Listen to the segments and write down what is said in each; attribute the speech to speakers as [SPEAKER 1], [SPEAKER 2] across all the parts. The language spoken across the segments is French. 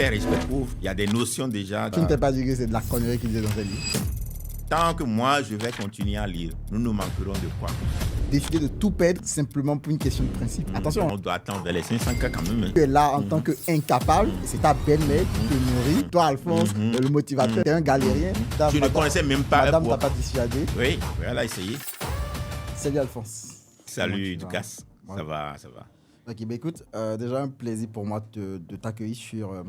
[SPEAKER 1] paix, respect pauvre. Il y a des notions déjà.
[SPEAKER 2] Tu ne t'es pas dit que c'est de la connerie qu'ils disaient dans ces livres?
[SPEAKER 1] Tant que moi, je vais continuer à lire, nous nous manquerons de quoi?
[SPEAKER 2] Décider de tout perdre simplement pour une question de principe. Attention,
[SPEAKER 1] On doit attendre vers les 500K quand même.
[SPEAKER 2] tu es là en tant qu'incapable, c'est ta belle-mère qui te nourrit. Toi, Alphonse, le motivateur, t'es un galérien.
[SPEAKER 1] Je ne connaissais même pas.
[SPEAKER 2] Madame t'a pas dissuadé.
[SPEAKER 1] Oui, elle a essayé.
[SPEAKER 2] Salut Alphonse.
[SPEAKER 1] Salut Ducasse.
[SPEAKER 2] Ouais.
[SPEAKER 1] Ça va, ça va.
[SPEAKER 2] Ok, bah écoute, déjà un plaisir pour moi de t'accueillir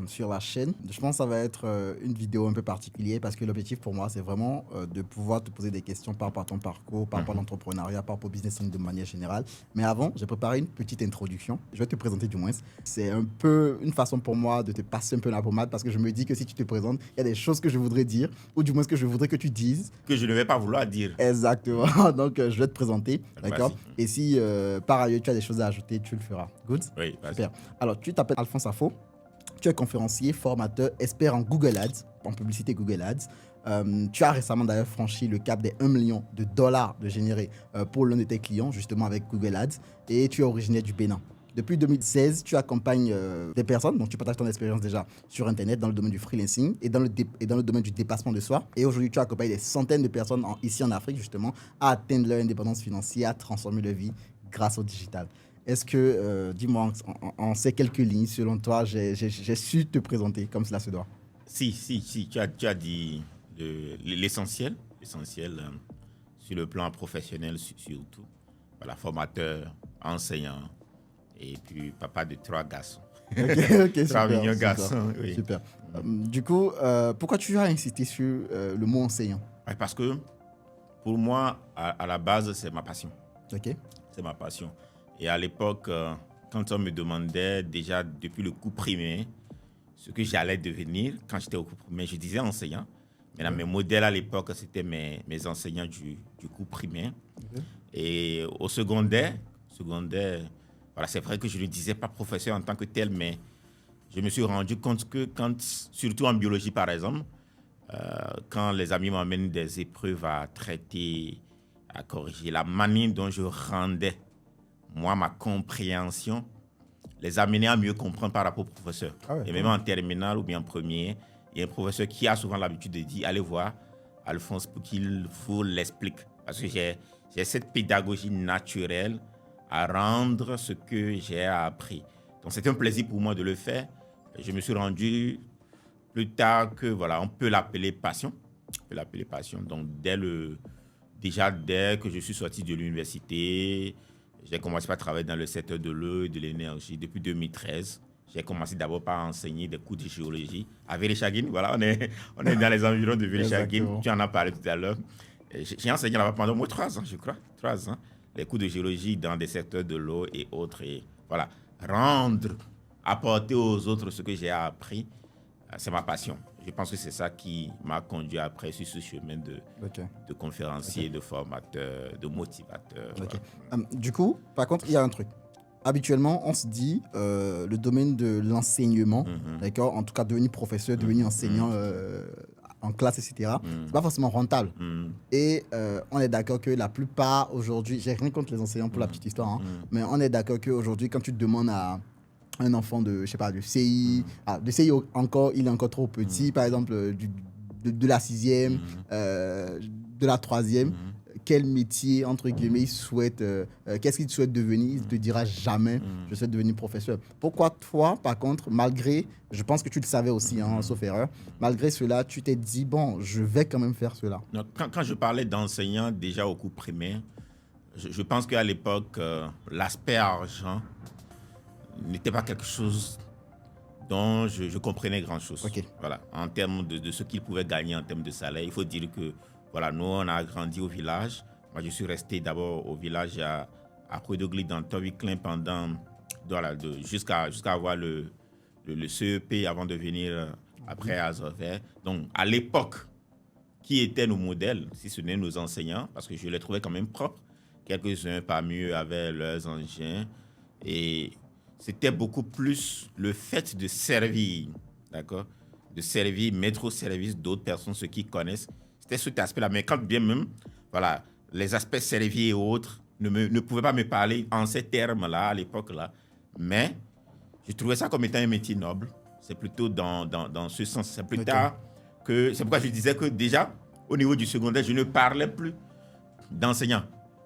[SPEAKER 2] sur la chaîne. Je pense que ça va être une vidéo un peu particulière parce que l'objectif pour moi, c'est vraiment de pouvoir te poser des questions par rapport à ton parcours, par rapport à l'entrepreneuriat, par rapport au business de manière générale. Mais avant, j'ai préparé une petite introduction. Je vais te présenter du moins. C'est un peu une façon pour moi de te passer un peu la pommade parce que je me dis que si tu te présentes, il y a des choses que je voudrais dire ou du moins que je voudrais que tu dises.
[SPEAKER 1] Que je ne vais pas vouloir dire.
[SPEAKER 2] Exactement. Donc, je vais te présenter. D'accord.
[SPEAKER 1] Vas-y.
[SPEAKER 2] Et si par ailleurs tu as des choses à ajouter, tu le feras. Good?
[SPEAKER 1] Oui, vas-y.
[SPEAKER 2] Super. Alors, tu t'appelles Alphonse Affo. Tu es conférencier, formateur, expert en Google Ads, en publicité Google Ads. Tu as récemment d'ailleurs franchi le cap des 1 million de dollars de générés pour l'un de tes clients, justement avec Google Ads. Et tu es originaire du Bénin. Depuis 2016, tu accompagnes des personnes, donc tu partages ton expérience déjà sur Internet dans le domaine du freelancing et dans le domaine du dépassement de soi. Et aujourd'hui, tu accompagnes des centaines de personnes ici en Afrique, justement, à atteindre leur indépendance financière, à transformer leur vie grâce au digital. Est-ce que, dis-moi, en ces quelques lignes, selon toi, j'ai su te présenter comme cela se doit?
[SPEAKER 1] Si, tu as dit l'essentiel sur le plan professionnel surtout. Voilà, formateur, enseignant et puis papa de 3 garçons.
[SPEAKER 2] Ok,
[SPEAKER 1] 3
[SPEAKER 2] super.
[SPEAKER 1] mignons
[SPEAKER 2] Super,
[SPEAKER 1] garçons, oui.
[SPEAKER 2] super. Du coup, pourquoi tu as insisté sur le mot enseignant?
[SPEAKER 1] Ouais, parce que pour moi, à la base, c'est ma passion.
[SPEAKER 2] Ok.
[SPEAKER 1] C'est ma passion. Et à l'époque, quand on me demandait déjà depuis le cours primaire ce que j'allais devenir quand j'étais au cours primaire, je disais enseignant. Maintenant, mes modèles à l'époque, c'était mes enseignants du cours primaire. Et au secondaire, voilà, c'est vrai que je ne disais pas professeur en tant que tel, mais je me suis rendu compte que surtout en biologie par exemple, quand les amis m'amènent des épreuves à traiter, à corriger, la manière dont je rendais moi, ma compréhension les amenait à mieux comprendre par rapport au professeur.
[SPEAKER 2] Ah ouais,
[SPEAKER 1] et même en terminale ou bien en première, il y a un professeur qui a souvent l'habitude de dire « Allez voir Alphonse pour qu'il vous l'explique ». Parce que j'ai cette pédagogie naturelle à rendre ce que j'ai appris. Donc, c'était un plaisir pour moi de le faire. Je me suis rendu plus tard que, voilà, on peut l'appeler passion. Donc, dès que je suis sorti de l'université, j'ai commencé par travailler dans le secteur de l'eau et de l'énergie depuis 2013. J'ai commencé d'abord par enseigner des cours de géologie à Vélechagine. Voilà, on est dans les environs de Vélechagine. Tu en as parlé tout à l'heure. J'ai enseigné là-bas pendant au moins 3 ans, je crois. 3 ans. Les cours de géologie dans des secteurs de l'eau et autres. Et voilà, apporter aux autres ce que j'ai appris, c'est ma passion. Je pense que c'est ça qui m'a conduit après sur ce chemin de conférencier, de formateur, de motivateur.
[SPEAKER 2] Okay.
[SPEAKER 1] Voilà.
[SPEAKER 2] Du coup, par contre, il y a un truc. Habituellement, on se dit le domaine de l'enseignement, d'accord, en tout cas devenir professeur, devenir enseignant en classe, etc., c'est pas forcément rentable. Et on est d'accord que la plupart aujourd'hui, j'ai rien contre les enseignants pour la petite histoire, hein, mais on est d'accord qu'aujourd'hui, quand tu te demandes à un enfant de, je sais pas, de CI, de CI encore, il est encore trop petit, par exemple, de la 6e, de la 3e, quel métier, entre guillemets, il souhaite, qu'est-ce qu'il souhaite devenir, il ne te dira jamais, je souhaite devenir professeur. Pourquoi toi, par contre, malgré, je pense que tu le savais aussi, hein, sauf erreur, malgré cela, tu t'es dit, bon, je vais quand même faire cela.
[SPEAKER 1] Donc, quand je parlais d'enseignant déjà au cours primaire, je pense qu'à l'époque, l'aspect argent n'était pas quelque chose dont je comprenais grand-chose.
[SPEAKER 2] Okay.
[SPEAKER 1] Voilà, en termes de ce qu'il pouvait gagner en termes de salaire. Il faut dire que voilà, nous, on a grandi au village. Moi, je suis resté d'abord au village à Kouedogli, dans Tovikling, jusqu'à avoir le CEP avant de venir après à Zover. Donc, à l'époque, qui étaient nos modèles, si ce n'est nos enseignants, parce que je les trouvais quand même propres. Quelques-uns parmi eux avaient leurs engins. Et c'était beaucoup plus le fait de servir, d'accord, de servir, mettre au service d'autres personnes, ceux qui connaissent. C'était cet aspect-là. Mais quand bien même, voilà, les aspects servis et autres ne pouvaient pas me parler en ces termes-là, à l'époque-là. Mais je trouvais ça comme étant un métier noble. C'est plutôt dans ce sens. C'est plus tard que... C'est pourquoi je disais que déjà, au niveau du secondaire, je ne parlais plus d'enseignant.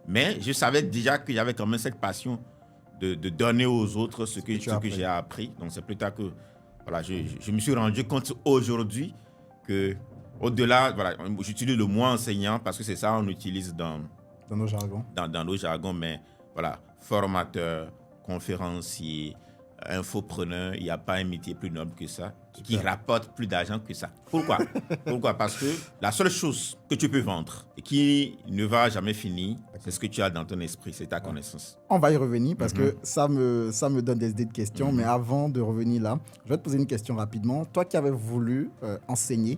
[SPEAKER 1] Mais je savais déjà que j'avais quand même cette passion de donner aux autres ce que j'ai appris. Donc, c'est plus tard que voilà, je me suis rendu compte aujourd'hui que, au-delà, voilà, j'utilise le mot enseignant parce que c'est ça qu'on utilise dans
[SPEAKER 2] nos jargons.
[SPEAKER 1] Dans nos jargons, mais voilà, formateur, conférencier, infopreneur, il n'y a pas un métier plus noble que ça, qui rapporte plus d'argent que ça. Pourquoi? Pourquoi? Parce que la seule chose que tu peux vendre et qui ne va jamais finir, c'est ce que tu as dans ton esprit, c'est ta connaissance.
[SPEAKER 2] On va y revenir parce que ça me donne des idées de questions, mais avant de revenir là, je vais te poser une question rapidement. Toi qui avais voulu enseigner,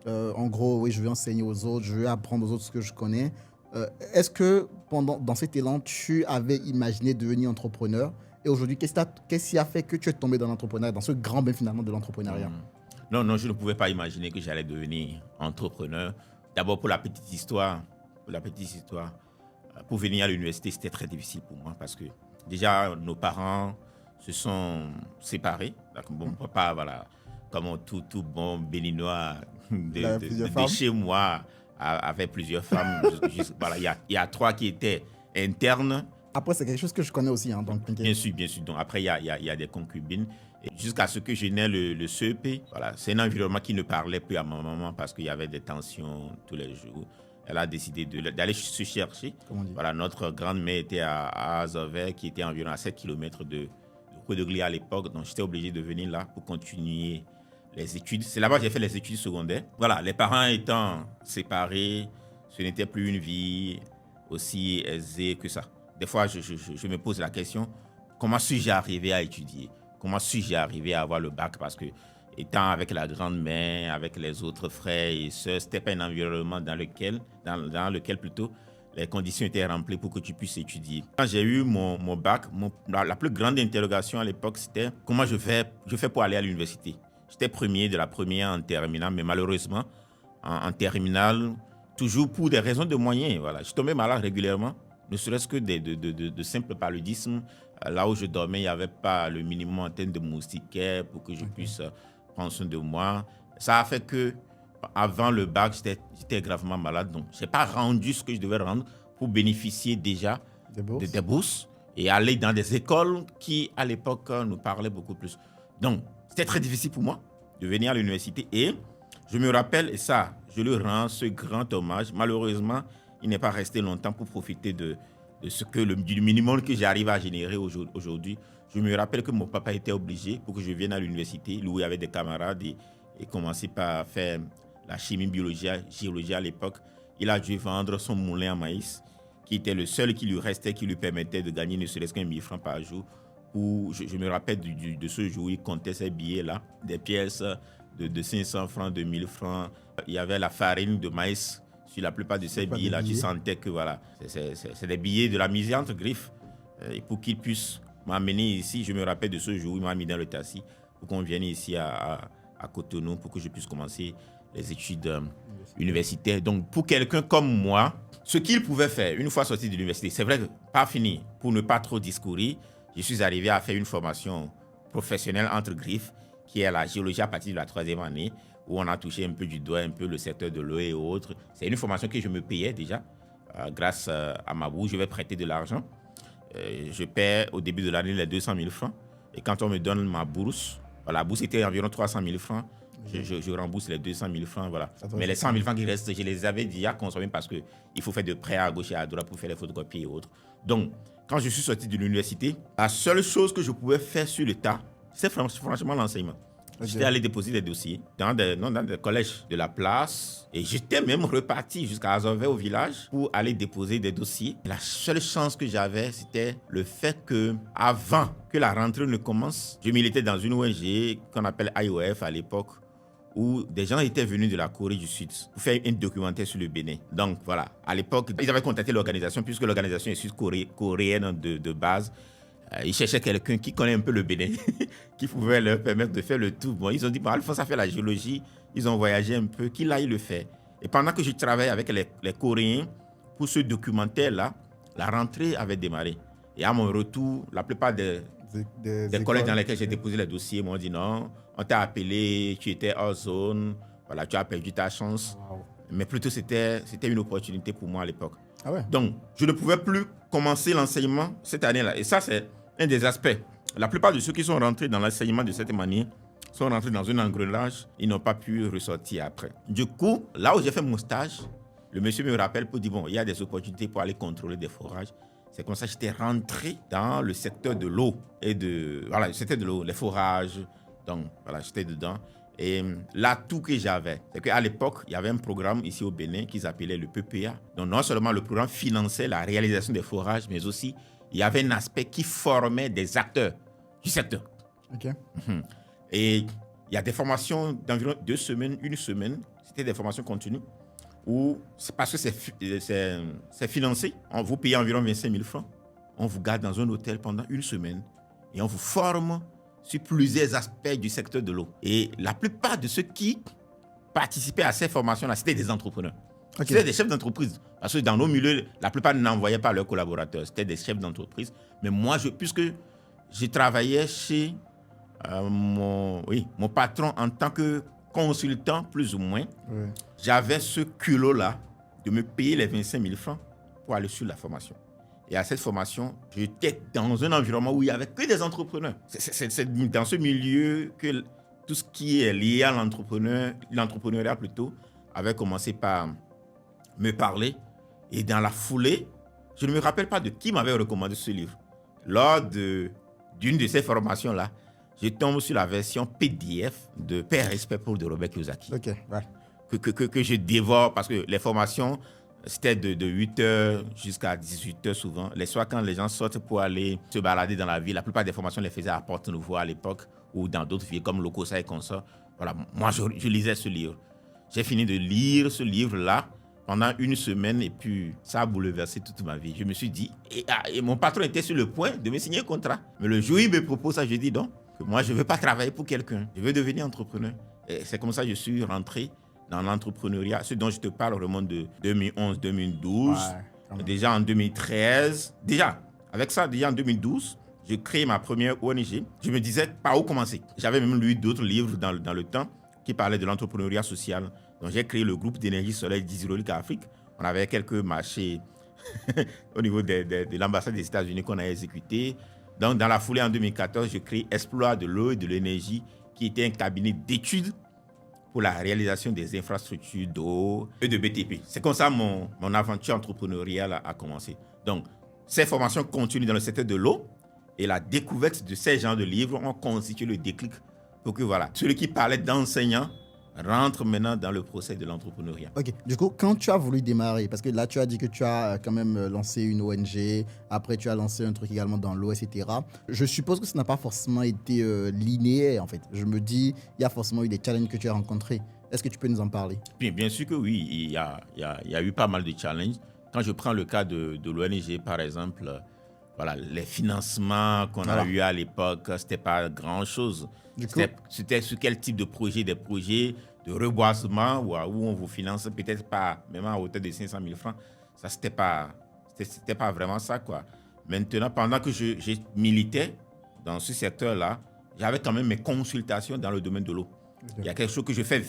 [SPEAKER 2] en gros, oui, je veux enseigner aux autres, je veux apprendre aux autres ce que je connais. Est-ce que dans cet élan, tu avais imaginé devenir entrepreneur? Et aujourd'hui, qu'est-ce qui a fait que tu es tombé dans l'entrepreneuriat, dans ce grand bain finalement de l'entrepreneuriat?
[SPEAKER 1] Non, je ne pouvais pas imaginer que j'allais devenir entrepreneur. D'abord, pour la petite histoire, pour venir à l'université, c'était très difficile pour moi parce que déjà, nos parents se sont séparés. Donc, mon papa, voilà, comme tout bon béninois de chez moi, avait plusieurs femmes. Voilà, il y a 3 qui étaient internes.
[SPEAKER 2] Après, c'est quelque chose que je connais aussi. Hein, donc,
[SPEAKER 1] bien sûr. Donc, après, il y a des concubines. Et jusqu'à ce que je n'ai le CEP, voilà, c'est un environnement qui ne parlait plus à ma maman parce qu'il y avait des tensions tous les jours. Elle a décidé d'aller se chercher. Voilà, notre grande-mère était à Azover, qui était environ à 7 km de Coudegli à l'époque. Donc, j'étais obligé de venir là pour continuer les études. C'est là-bas que j'ai fait les études secondaires. Voilà, les parents étant séparés, ce n'était plus une vie aussi aisée que ça. Des fois, je me pose la question, comment suis-je arrivé à étudier? Comment suis-je arrivé à avoir le bac? Parce que, étant avec la grande-mère, avec les autres frères et sœurs, ce n'était pas un environnement dans lequel plutôt les conditions étaient remplies pour que tu puisses étudier. Quand j'ai eu mon bac, la plus grande interrogation à l'époque, c'était comment je fais pour aller à l'université. J'étais premier de la première en terminale, mais malheureusement, en terminale, toujours pour des raisons de moyens, voilà, je tombais malade régulièrement. Ne serait-ce que de simple paludisme. Là où je dormais, il n'y avait pas le minimum en termes de moustiquaires pour que je puisse prendre soin de moi. Ça a fait que, avant le bac, j'étais gravement malade. Donc, je n'ai pas rendu ce que je devais rendre pour bénéficier déjà des bourses et aller dans des écoles qui, à l'époque, nous parlaient beaucoup plus. Donc, c'était très difficile pour moi de venir à l'université. Et je me rappelle, et ça, je lui rends ce grand hommage. Malheureusement, il n'est pas resté longtemps pour profiter du minimum que j'arrive à générer aujourd'hui. Je me rappelle que mon papa était obligé, pour que je vienne à l'université, lui avec des camarades et commencer par faire la chimie, biologie, géologie à l'époque. Il a dû vendre son moulin à maïs, qui était le seul qui lui restait, qui lui permettait de gagner ne serait-ce qu'un 1 000 francs par jour. Je me rappelle de ce jour où il comptait ces billets-là, des pièces de 500 francs, de 1 000 francs. Il y avait la farine de maïs. Sur la plupart de ces billets-là, tu sentais que voilà, c'est des billets de la misère entre griffes. Et pour qu'ils puissent m'amener ici, je me rappelle de ce jour où il m'a mis dans le taxi pour qu'on vienne ici à Cotonou pour que je puisse commencer les études universitaires. Donc, pour quelqu'un comme moi, ce qu'il pouvait faire une fois sorti de l'université, c'est vrai que pas fini, pour ne pas trop discourir, je suis arrivé à faire une formation professionnelle entre griffes qui est la géologie à partir de la 3e année, où on a touché un peu du doigt, un peu le secteur de l'eau et autres. C'est une formation que je me payais déjà, grâce à ma bourse. Je vais prêter de l'argent. Je paie au début de l'année les 200 000 francs. Et quand on me donne ma bourse, la bourse était environ 300 000 francs. Je rembourse les 200 000 francs, voilà. Mais les 100 000 francs qui restent, je les avais déjà consommés parce qu'il faut faire de prêts à gauche et à droite pour faire les photocopies et autres. Donc, quand je suis sorti de l'université, la seule chose que je pouvais faire sur le tas, c'est franchement l'enseignement. J'étais allé déposer des dossiers dans des collèges de la place et j'étais même reparti jusqu'à Azover au village pour aller déposer des dossiers. La seule chance que j'avais, c'était le fait que avant que la rentrée ne commence, je militais dans une ONG qu'on appelle IOF à l'époque, où des gens étaient venus de la Corée du Sud pour faire un documentaire sur le Bénin. Donc voilà, à l'époque, ils avaient contacté l'organisation puisque l'organisation est sud-coréenne de base. Ils cherchaient quelqu'un qui connaît un peu le Bénin, qui pouvait leur permettre de faire le tour. Bon, ils ont dit, Alphonse a fait la géologie, ils ont voyagé un peu, qu'il aille le faire. Et pendant que je travaillais avec les Coréens pour ce documentaire-là, la rentrée avait démarré. Et à mon retour, la plupart des Des collèges dans lesquels j'ai déposé les dossiers m'ont dit non, on t'a appelé, tu étais hors zone, voilà, tu as perdu ta chance.
[SPEAKER 2] Wow.
[SPEAKER 1] Mais plutôt, c'était une opportunité pour moi à l'époque.
[SPEAKER 2] Ah ouais.
[SPEAKER 1] Donc, je ne pouvais plus commencer l'enseignement cette année-là. Et ça, c'est un des aspects. La plupart de ceux qui sont rentrés dans l'enseignement de cette manière sont rentrés dans un engrenage, ils n'ont pas pu ressortir après. Du coup, là où j'ai fait mon stage, le monsieur me rappelle pour dire, bon, il y a des opportunités pour aller contrôler des forages. C'est comme ça que j'étais rentré dans le secteur de l'eau. Voilà, c'était de l'eau, les forages. Donc, voilà, j'étais dedans. Et l'atout que j'avais, c'est qu'à l'époque, il y avait un programme ici au Bénin qu'ils appelaient le PPA. Donc, non seulement le programme finançait la réalisation des forages, mais aussi, il y avait un aspect qui formait des acteurs du secteur.
[SPEAKER 2] OK.
[SPEAKER 1] Et il y a des formations d'environ 2 semaines, 1 semaine. C'était des formations continues. Où, parce que c'est financé, on vous paye environ 25 000 francs. On vous garde dans un hôtel pendant 1 semaine et on vous forme sur plusieurs aspects du secteur de l'eau. Et la plupart de ceux qui participaient à ces formations-là, c'était des entrepreneurs. Okay. C'était des chefs d'entreprise. Parce que dans nos milieux, la plupart n'envoyaient pas leurs collaborateurs. C'était des chefs d'entreprise. Mais moi, puisque je travaillais chez mon patron en tant que consultant, plus ou moins, j'avais ce culot-là de me payer les 25 000 francs pour aller sur la formation. Et à cette formation, j'étais dans un environnement où il n'y avait que des entrepreneurs. C'est dans ce milieu que tout ce qui est lié à l'entrepreneuriat plutôt, avait commencé par me parler. Et dans la foulée, je ne me rappelle pas de qui m'avait recommandé ce livre. Lors d'une de ces formations-là, je tombe sur la version PDF de Père Respect pour de Robert Kiyosaki.
[SPEAKER 2] OK, ouais.
[SPEAKER 1] Que je dévore parce que les formations, c'était de 8h jusqu'à 18h souvent. Les soirs, quand les gens sortent pour aller se balader dans la ville, la plupart des formations les faisaient à Porte-Nouveau à l'époque ou dans d'autres villes comme Lokossa et consorts. Voilà, moi, je lisais ce livre. J'ai fini de lire ce livre-là pendant 1 semaine et puis ça a bouleversé toute ma vie. Je me suis dit, et mon patron était sur le point de me signer un contrat. Mais le jour où il me propose ça, je dis non, que moi, je ne veux pas travailler pour quelqu'un. Je veux devenir entrepreneur. Et c'est comme ça que je suis rentré dans l'entrepreneuriat. Ce dont je te parle remonte de 2011-2012. Ouais, déjà en 2013. Déjà en 2012, j'ai créé ma première ONG. Je me disais par où commencer. J'avais même lu d'autres livres dans le temps qui parlaient de l'entrepreneuriat social. Donc j'ai créé le groupe d'énergie solaire d'Hydraulique Afrique. On avait quelques marchés au niveau de l'ambassade des États-Unis qu'on a exécuté. Donc dans la foulée en 2014, je crée Exploit de l'eau et de l'énergie qui était un cabinet d'études pour la réalisation des infrastructures d'eau et de BTP. C'est comme ça mon aventure entrepreneuriale a commencé. Donc, ces formations continuent dans le secteur de l'eau et la découverte de ces genres de livres ont constitué le déclic pour que celui qui parlait d'enseignant rentre maintenant dans le procès de l'entrepreneuriat.
[SPEAKER 2] Ok, du coup, quand tu as voulu démarrer, parce que là, tu as dit que tu as quand même lancé une ONG, après tu as lancé un truc également dans l'eau, etc. Je suppose que ça n'a pas forcément été linéaire, en fait. Je me dis, il y a forcément eu des challenges que tu as rencontrés. Est-ce que tu peux nous en parler?
[SPEAKER 1] Bien sûr que oui, il y a eu pas mal de challenges. Quand je prends le cas de l'ONG, par exemple, les financements qu'on a eu à l'époque, c'était pas grand-chose. C'était sur quel type de projet? Des projets de reboisement où on vous finance peut-être pas, même à hauteur de 500 000 francs. Ça, c'était pas vraiment ça, quoi. Maintenant, pendant que je militais dans ce secteur-là, j'avais quand même mes consultations dans le domaine de l'eau. Il y a quelque chose que je fais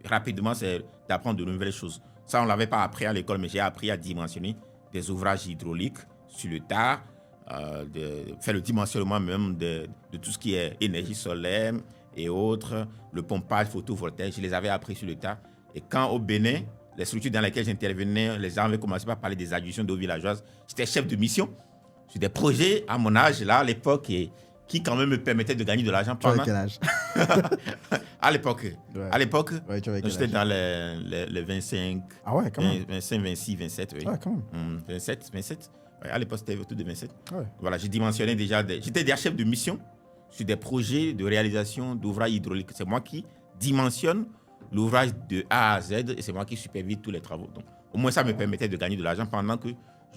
[SPEAKER 1] rapidement, c'est d'apprendre de nouvelles choses. Ça, on ne l'avait pas appris à l'école, mais j'ai appris à dimensionner des ouvrages hydrauliques sur le tas, faire le dimensionnement même de tout ce qui est énergie solaire et autres, le pompage photovoltaïque, je les avais appris sur le tas. Et quand au Bénin, les structures dans lesquelles j'intervenais, les gens avaient commencé par parler des adductions d'eau villageoise, j'étais chef de mission sur des projets à mon âge, là, à l'époque, et qui quand même me permettaient de gagner de l'argent pendant...
[SPEAKER 2] Tu avais quel âge?
[SPEAKER 1] À l'époque, j'étais dans les 25,
[SPEAKER 2] ah ouais, quand même.
[SPEAKER 1] 25, 26, 27, oui.
[SPEAKER 2] Ouais, quand même.
[SPEAKER 1] 27. Ouais, à l'époque, c'était autour de 27.
[SPEAKER 2] Ouais.
[SPEAKER 1] Voilà, j'ai dimensionné déjà. J'étais déjà chef de mission sur des projets de réalisation d'ouvrages hydrauliques. C'est moi qui dimensionne l'ouvrage de A à Z et c'est moi qui supervise tous les travaux. Donc, au moins, ça me permettait de gagner de l'argent pendant que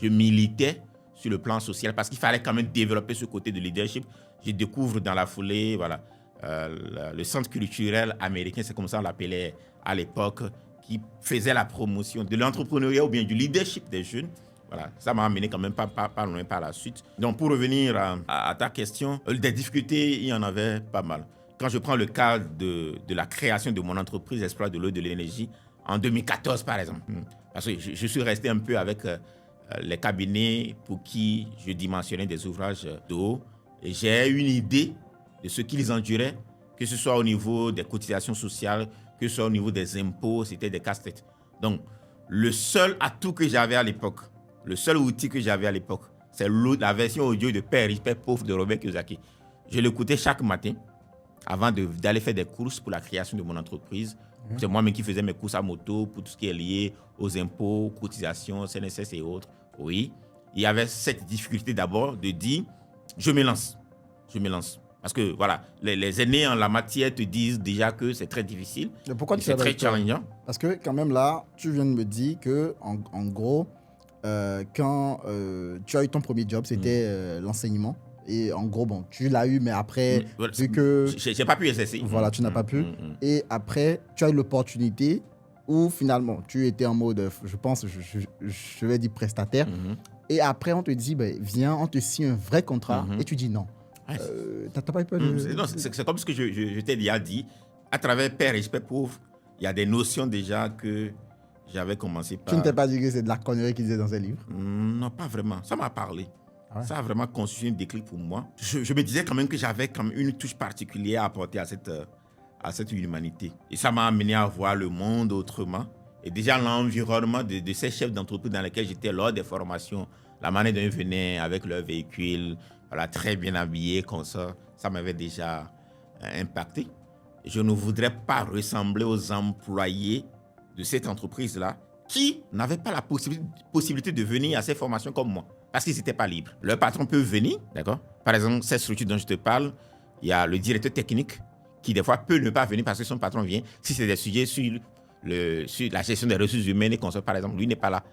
[SPEAKER 1] je militais sur le plan social parce qu'il fallait quand même développer ce côté de leadership. Je découvre dans la foulée, le centre culturel américain, c'est comme ça on l'appelait à l'époque, qui faisait la promotion de l'entrepreneuriat ou bien du leadership des jeunes. Voilà, ça m'a amené quand même pas loin par la suite. Donc, pour revenir à ta question, des difficultés, il y en avait pas mal. Quand je prends le cas de la création de mon entreprise Exploit de l'eau et de l'énergie, en 2014, par exemple, parce que je suis resté un peu avec les cabinets pour qui je dimensionnais des ouvrages d'eau, et j'ai une idée de ce qu'ils enduraient, que ce soit au niveau des cotisations sociales, que ce soit au niveau des impôts, c'était des casse-têtes. Donc, le seul atout que j'avais à l'époque, le seul outil que j'avais à l'époque, c'est la version audio de Père riche, Père pauvre de Robert Kiyosaki. Je l'écoutais chaque matin avant d'aller faire des courses pour la création de mon entreprise. C'est moi-même qui faisais mes courses à moto pour tout ce qui est lié aux impôts, cotisations, CNSS et autres. Oui, il y avait cette difficulté d'abord de dire, je me lance. Parce que voilà, les aînés en la matière te disent déjà que c'est très difficile.
[SPEAKER 2] Mais pourquoi tu
[SPEAKER 1] c'est très challengeant.
[SPEAKER 2] Parce que quand même là, tu viens de me dire que en gros, quand tu as eu ton premier job, c'était l'enseignement. Et en gros, bon, tu l'as eu, mais après, vu que...
[SPEAKER 1] J'ai pas pu exercer.
[SPEAKER 2] Voilà, tu n'as pas pu. Et après, tu as eu l'opportunité où finalement, tu étais en mode, je pense, je vais dire prestataire. Et après, on te dit, ben, viens, on te signe un vrai contrat. Et tu dis non. T'as pas eu peur de...
[SPEAKER 1] Non, c'est comme ce que je t'ai déjà dit. À travers Père riche, Père pauvre, il y a des notions déjà que j'avais commencé par...
[SPEAKER 2] Tu ne t'es pas dit que c'est de la connerie qu'ils disaient dans ces livres?
[SPEAKER 1] Non, pas vraiment. Ça m'a parlé.
[SPEAKER 2] Ah ouais.
[SPEAKER 1] Ça a vraiment constitué un déclic pour moi. Je me disais quand même que j'avais quand même une touche particulière à apporter à cette humanité. Et ça m'a amené à voir le monde autrement. Et déjà, l'environnement de ces chefs d'entreprise dans lesquels j'étais lors des formations, la manière dont ils venaient avec leur véhicule, voilà, très bien habillés comme ça m'avait déjà impacté. Je ne voudrais pas ressembler aux employés de cette entreprise-là qui n'avaient pas la possibilité de venir à ces formations comme moi. Parce qu'ils n'étaient pas libres. Leur patron peut venir, d'accord? Par exemple, cette structure dont je te parle, il y a le directeur technique qui, des fois, peut ne pas venir parce que son patron vient. Si c'est des sujets sur la gestion des ressources humaines et qu'on par exemple, lui n'est pas là.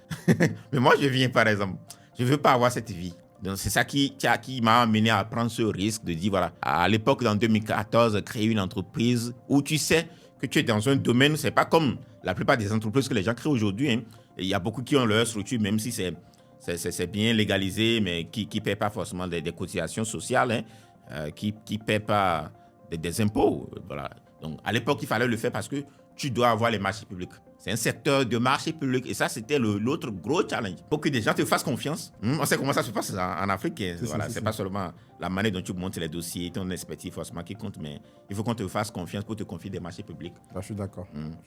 [SPEAKER 1] Mais moi, je viens, par exemple. Je ne veux pas avoir cette vie. Donc, c'est ça qui m'a amené à prendre ce risque de dire, voilà, à l'époque, en 2014, créer une entreprise où tu sais que tu es dans un domaine, c'est pas comme la plupart des entreprises que les gens créent aujourd'hui. Hein. Il y a beaucoup qui ont leur structure, même si c'est bien légalisé, mais qui ne paient pas forcément des cotisations sociales, hein, qui ne paient pas des impôts. Voilà. Donc, à l'époque, il fallait le faire parce que tu dois avoir les marchés publics. C'est un secteur de marché public. Et ça, c'était l'autre gros challenge. Pour que des gens te fassent confiance. On sait comment ça se passe en Afrique. Voilà, c'est pas seulement la manière dont tu montes les dossiers, ton expertise forcément qui compte, mais il faut qu'on te fasse confiance pour te confier des marchés publics.
[SPEAKER 2] Là, je suis d'accord.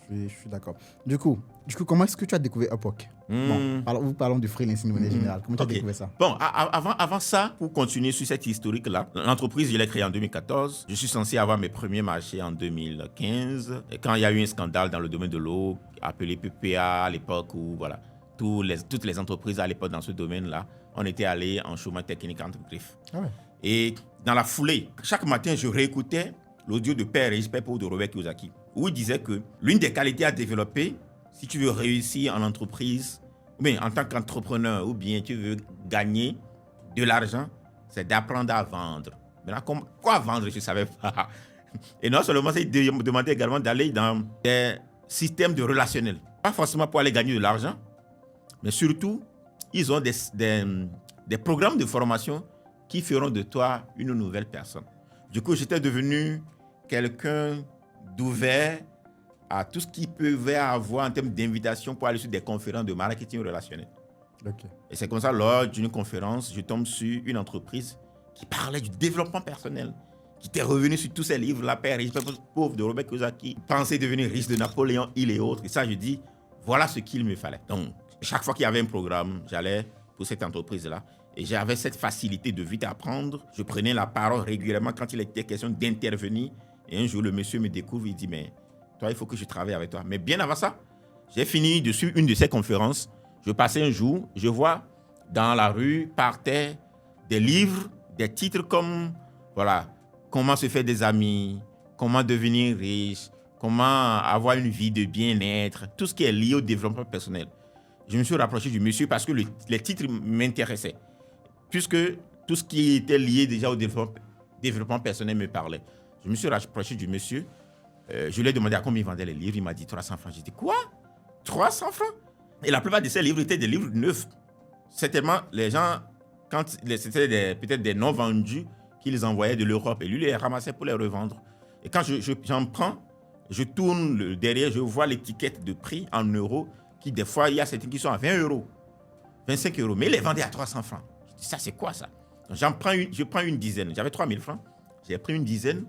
[SPEAKER 2] Je suis d'accord. Du coup, comment est-ce que tu as découvert Upwork? Bon, parlons du freelancing de manière générale. Comment tu as découvert ça?
[SPEAKER 1] Bon, avant ça, pour continuer sur cette historique-là, l'entreprise, je l'ai créée en 2014. Je suis censé avoir mes premiers marchés en 2015. Et quand il y a eu un scandale dans le domaine de l'eau, appelé PPA à l'époque, où voilà, toutes les entreprises à l'époque dans ce domaine-là, on était allés en chômage technique entre griffes. Ah ouais. Et dans la foulée, chaque matin, je réécoutais l'audio de Père riche, Père pauvre de Robert Kiyosaki, où il disait que l'une des qualités à développer, si tu veux réussir en entreprise, ou bien en tant qu'entrepreneur, ou bien tu veux gagner de l'argent, c'est d'apprendre à vendre. Maintenant, quoi vendre, je ne savais pas. Et non seulement, il me demandait également d'aller dans des systèmes de relationnel. Pas forcément pour aller gagner de l'argent, mais surtout, ils ont des programmes de formation qui feront de toi une nouvelle personne. Du coup, j'étais devenu quelqu'un d'ouvert à tout ce qu'il pouvait avoir en termes d'invitation pour aller sur des conférences de marketing relationnel. Okay. Et c'est comme ça, lors d'une conférence, je tombe sur une entreprise qui parlait du développement personnel, qui était revenu sur tous ces livres, Père riche, Père pauvre de Robert Kiyosaki, Penser devenir riche de Napoléon Hill et autres. Et ça, je dis, voilà ce qu'il me fallait. Donc, chaque fois qu'il y avait un programme, j'allais pour cette entreprise-là. Et j'avais cette facilité de vite apprendre. Je prenais la parole régulièrement quand il était question d'intervenir. Et un jour, le monsieur me découvre, il dit, mais toi, il faut que je travaille avec toi. Mais bien avant ça, j'ai fini de suivre une de ces conférences. Je passais un jour, je vois dans la rue, par terre, des livres, des titres comme, voilà, comment se faire des amis, comment devenir riche, comment avoir une vie de bien-être, tout ce qui est lié au développement personnel. Je me suis rapproché du monsieur parce que les titres m'intéressaient, puisque tout ce qui était lié déjà au développement personnel me parlait. Je me suis rapproché du monsieur, je lui ai demandé à combien il vendait les livres, il m'a dit 300 francs. J'ai dit, quoi? 300 francs? Et la plupart de ces livres étaient des livres neufs. certainement, les gens, c'était peut-être des non vendus qu'ils envoyaient de l'Europe, et lui, les ramassait pour les revendre. Et quand j'en prends, je tourne derrière, je vois l'étiquette de prix en euros, qui des fois, il y a certaines qui sont à 20 euros, 25 euros, mais il les vendait à 300 francs. Je dis, ça, c'est quoi ça? Donc, je prends une dizaine. J'avais 3000 francs. J'ai pris une dizaine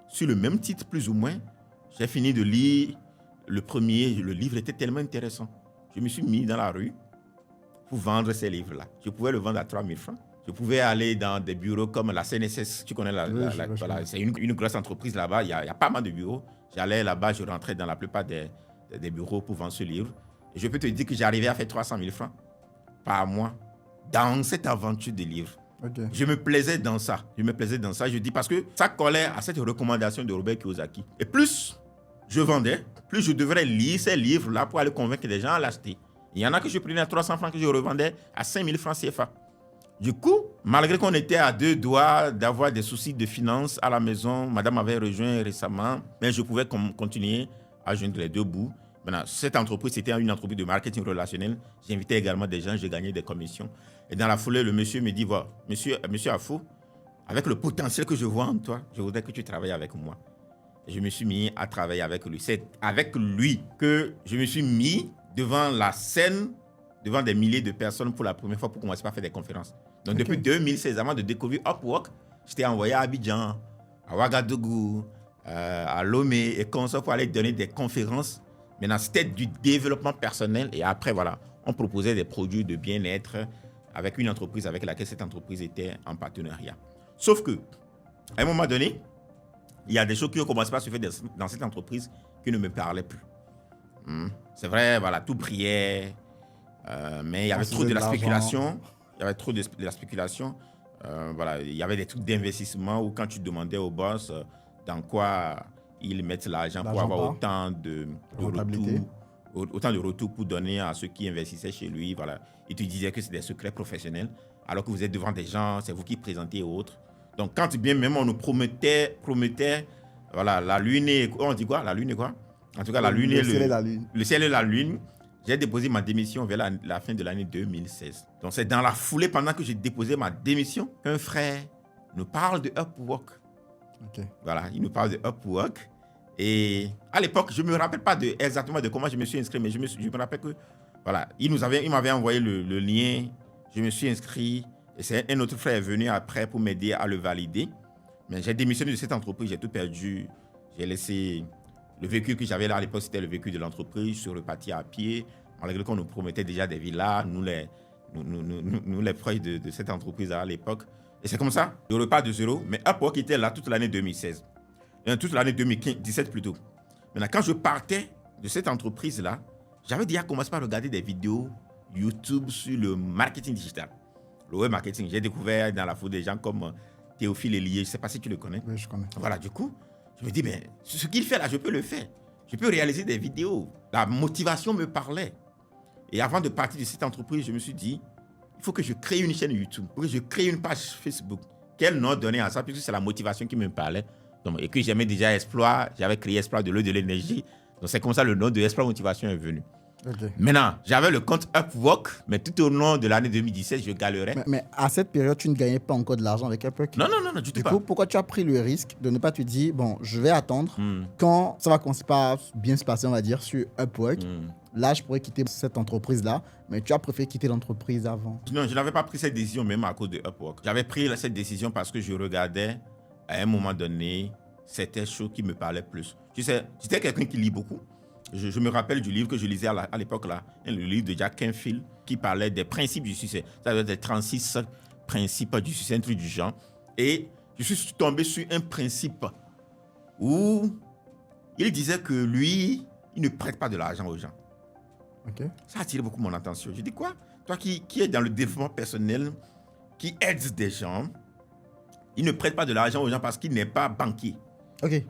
[SPEAKER 1] sur le même titre, plus ou moins. J'ai fini de lire le premier. Le livre était tellement intéressant. Je me suis mis dans la rue pour vendre ces livres-là. Je pouvais le vendre à 3000 francs. Je pouvais aller dans des bureaux comme la CNSS. Tu connais voilà, c'est une grosse entreprise là-bas. Il y a pas mal de bureaux. J'allais là-bas, je rentrais dans la plupart des bureaux pour vendre ce livre. Et je peux te dire que j'arrivais à faire 300 000 francs par mois dans cette aventure de livres.
[SPEAKER 2] Okay.
[SPEAKER 1] Je me plaisais dans ça. Je dis parce que ça collait à cette recommandation de Robert Kiyosaki. Et plus je vendais, plus je devrais lire ces livres-là pour aller convaincre les gens à l'acheter. Il y en a que je prenais à 300 francs que je revendais à 5000 francs CFA. Du coup, malgré qu'on était à deux doigts d'avoir des soucis de finances à la maison, madame m'avait rejoint récemment, mais je pouvais continuer à joindre les deux bouts. Maintenant, cette entreprise, c'était une entreprise de marketing relationnel. J'invitais également des gens, je gagnais des commissions. Et dans la foulée, le monsieur me dit, voilà, monsieur Afo, avec le potentiel que je vois en toi, je voudrais que tu travailles avec moi. Et je me suis mis à travailler avec lui. C'est avec lui que je me suis mis devant la scène, devant des milliers de personnes pour la première fois pour commencer à faire des conférences. Donc, depuis 2016, avant de découvrir Upwork, j'étais envoyé à Abidjan, à Ouagadougou, à Lomé et comme ça pour aller donner des conférences. Maintenant, c'était du développement personnel et après, voilà, on proposait des produits de bien-être avec une entreprise avec laquelle cette entreprise était en partenariat. Sauf que, à un moment donné, il y a des choses qui ont commencé à se faire dans cette entreprise qui ne me parlaient plus. C'est vrai, voilà, tout brillait, mais il y avait trop de la spéculation. Il y avait trop de la spéculation. Voilà, il y avait des trucs d'investissement où quand tu demandais au boss dans quoi ils mettent l'argent pour avoir autant de retours pour donner à ceux qui investissaient chez lui. Voilà. Il te disait que c'est des secrets professionnels, alors que vous êtes devant des gens, c'est vous qui présentez et autres. Donc, quand bien même on nous promettait voilà, la lune et... On dit quoi? La lune et quoi? En tout cas, la lune et le ciel et la lune. J'ai déposé ma démission vers la fin de l'année 2016. Donc, c'est dans la foulée, pendant que j'ai déposé ma démission, qu'un frère nous parle de Upwork.
[SPEAKER 2] Okay.
[SPEAKER 1] Voilà, il nous parle de Upwork. Et à l'époque, je ne me rappelle pas exactement de comment je me suis inscrit, mais je me rappelle que, voilà, il m'avait envoyé le lien, je me suis inscrit, et c'est un autre frère venu après pour m'aider à le valider. Mais j'ai démissionné de cette entreprise, j'ai tout perdu, j'ai laissé... Le véhicule que j'avais là à l'époque, c'était le véhicule de l'entreprise. Je suis reparti à pied, malgré qu'on nous promettait déjà des villas, nous les proches de cette entreprise à l'époque. Et c'est comme ça, je repars de zéro. Mais Upwork était là toute l'année 2016. Toute l'année 2017 plutôt. Maintenant, quand je partais de cette entreprise-là, j'avais déjà commencé par regarder des vidéos YouTube sur le marketing digital. Le web marketing. J'ai découvert dans la foule des gens comme Théophile Elie. Je ne sais pas si tu le connais.
[SPEAKER 2] Oui, je connais.
[SPEAKER 1] Voilà, du coup, je me dis, mais ce qu'il fait là, je peux le faire. Je peux réaliser des vidéos. La motivation me parlait. Et avant de partir de cette entreprise, je me suis dit, il faut que je crée une chaîne YouTube, il faut que je crée une page Facebook. Quel nom donner à ça? Puisque c'est la motivation qui me parlait. Donc, et que j'aimais déjà Exploit, j'avais créé Exploit de l'eau de l'énergie. Donc, c'est comme ça le nom de Exploit Motivation est venu. Okay. Maintenant, j'avais le compte Upwork, mais tout au long de l'année 2017, je galérais.
[SPEAKER 2] Mais à cette période, tu ne gagnais pas encore de l'argent avec Upwork?
[SPEAKER 1] Non, du tout pas.
[SPEAKER 2] Du coup, pourquoi tu as pris le risque de ne pas te dire, bon, je vais attendre quand ça va commencer par bien se passer, on va dire, sur Upwork. Là, je pourrais quitter cette entreprise-là, mais tu as préféré quitter l'entreprise avant?
[SPEAKER 1] Non, je n'avais pas pris cette décision même à cause de Upwork. J'avais pris cette décision parce que je regardais, à un moment donné, c'était chose qui me parlait plus. Tu sais, j'étais quelqu'un qui lit beaucoup. Je me rappelle du livre que je lisais à l'époque, là, le livre de Jack Canfield, qui parlait des principes du succès. Ça veut dire 36 principes du succès, un truc du genre. Et je suis tombé sur un principe où il disait que lui, il ne prête pas de l'argent aux gens.
[SPEAKER 2] Okay.
[SPEAKER 1] Ça a attiré beaucoup mon attention. Je dis quoi? Toi qui es dans le développement personnel, qui aide des gens, il ne prête pas de l'argent aux gens parce qu'il n'est pas banquier.
[SPEAKER 2] Ok.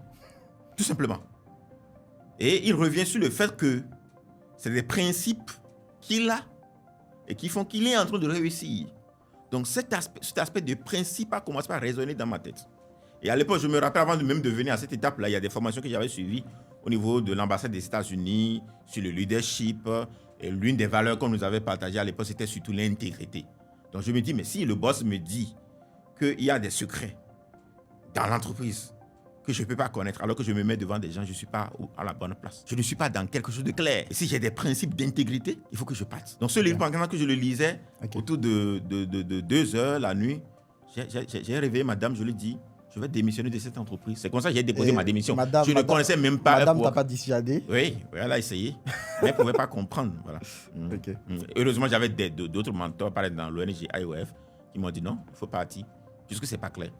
[SPEAKER 1] Tout simplement. Et il revient sur le fait que c'est des principes qu'il a et qui font qu'il est en train de réussir. Donc cet aspect de principe a commencé à résonner dans ma tête. Et à l'époque, je me rappelle, avant de même de venir à cette étape-là, il y a des formations que j'avais suivies au niveau de l'ambassade des États-Unis sur le leadership Et l'une des valeurs qu'on nous avait partagées à l'époque, c'était surtout l'intégrité. Donc je me dis, mais si le boss me dit qu'il y a des secrets dans l'entreprise que je ne peux pas connaître, alors que je me mets devant des gens, je ne suis pas à la bonne place. Je ne suis pas dans quelque chose de clair. Et si j'ai des principes d'intégrité, il faut que je parte. Donc ce livre, pendant que je le lisais, autour de 2 heures la nuit, j'ai réveillé madame, je lui ai dit, je vais démissionner de cette entreprise. C'est comme ça que j'ai déposé ma démission. Je ne connaissais même pas.
[SPEAKER 2] Madame t'a pas dissuadé?
[SPEAKER 1] Oui, elle a essayé, mais elle ne pouvait pas comprendre. Voilà. Heureusement, j'avais d'autres mentors, par exemple dans l'ONG IOF, qui m'ont dit non, il faut partir, puisque ce n'est pas clair.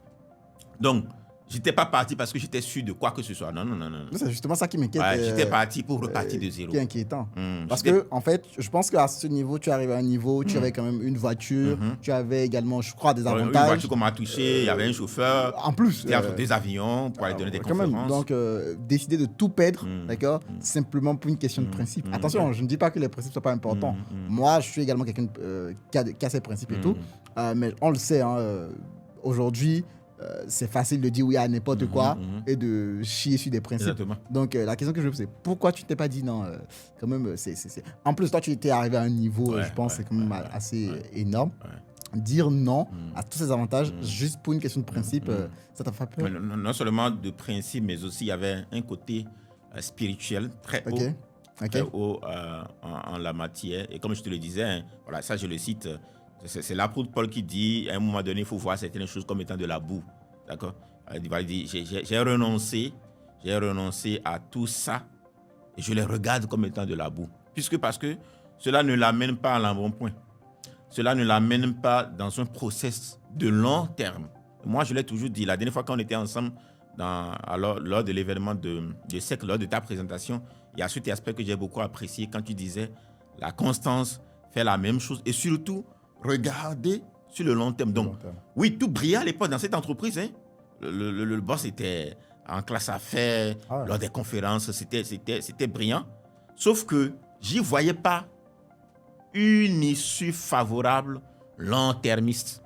[SPEAKER 1] Donc, je n'étais pas parti parce que j'étais sûr de quoi que ce soit. Non.
[SPEAKER 2] C'est justement ça qui m'inquiète.
[SPEAKER 1] J'étais parti pour repartir de zéro.
[SPEAKER 2] Qui est inquiétant. Parce que, en fait, je pense qu'à ce niveau, tu arrives à un niveau où tu avais quand même une voiture, tu avais également, je crois, des avantages.
[SPEAKER 1] Une voiture qu'on m'a touché, il y avait un chauffeur.
[SPEAKER 2] En plus.
[SPEAKER 1] Il y avait 2 avions pour aller donner des conférences.
[SPEAKER 2] Même, donc, décider de tout perdre, d'accord, simplement pour une question de principe. Attention, je ne dis pas que les principes ne sont pas importants. Moi, je suis également quelqu'un qui a ses principes et tout. Mais on le sait, aujourd'hui, c'est facile de dire oui à n'importe quoi et de chier sur des principes.
[SPEAKER 1] Exactement.
[SPEAKER 2] Donc, la question que je me pose, c'est pourquoi tu ne t'es pas dit non quand même, En plus, toi, tu étais arrivé à un niveau, je pense, c'est quand même assez énorme. Dire non à tous ces avantages juste pour une question de principe, ça t'a fait peur?
[SPEAKER 1] Non seulement de principe, mais aussi il y avait un côté spirituel très haut, très haut en la matière. Et comme je te le disais, voilà, ça je le cite, c'est l'apôtre Paul qui dit, à un moment donné, il faut voir certaines choses comme étant de la boue. D'accord? Il dit, j'ai renoncé à tout ça et je les regarde comme étant de la boue. Parce que cela ne l'amène pas à l'embonpoint. Cela ne l'amène pas dans un process de long terme. Moi, je l'ai toujours dit, la dernière fois qu'on était ensemble, lors de l'événement de SEC, lors de ta présentation, il y a cet aspect que j'ai beaucoup apprécié quand tu disais la constance, faire la même chose et surtout, regarder sur le long terme. Donc, oui, tout brillait à l'époque dans cette entreprise. Hein. Le boss était en classe affaires, lors des conférences, c'était brillant. Sauf que j'y voyais pas une issue favorable, long-termiste,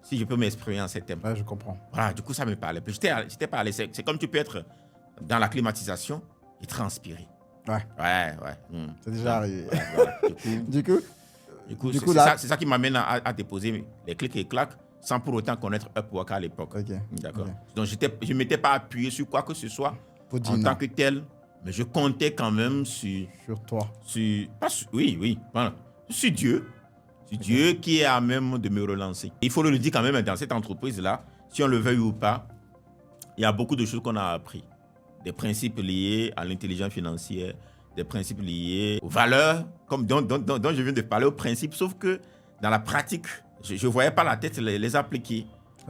[SPEAKER 1] si je peux m'exprimer en ces termes.
[SPEAKER 2] Ouais, je comprends.
[SPEAKER 1] Voilà, du coup, ça me parlait. J'étais pas à l'aise. C'est comme tu peux être dans la climatisation et transpirer.
[SPEAKER 2] Ouais. C'est déjà arrivé.
[SPEAKER 1] Voilà. Du coup,
[SPEAKER 2] là...
[SPEAKER 1] c'est ça qui m'amène à déposer les clics et claques sans pour autant connaître Upwork à l'époque. D'accord. Donc, je ne m'étais pas appuyé sur quoi que ce soit en tant que tel, mais je comptais quand même sur
[SPEAKER 2] toi.
[SPEAKER 1] Oui. Voilà. Sur Dieu. Sur Dieu qui est à même de me relancer. Il faut le dire quand même, dans cette entreprise-là, si on le veuille ou pas, il y a beaucoup de choses qu'on a appris. Des principes liés à l'intelligence financière, des principes liés aux valeurs, comme dont je viens de parler, aux principes, sauf que dans la pratique, je ne voyais pas la tête les appliquer.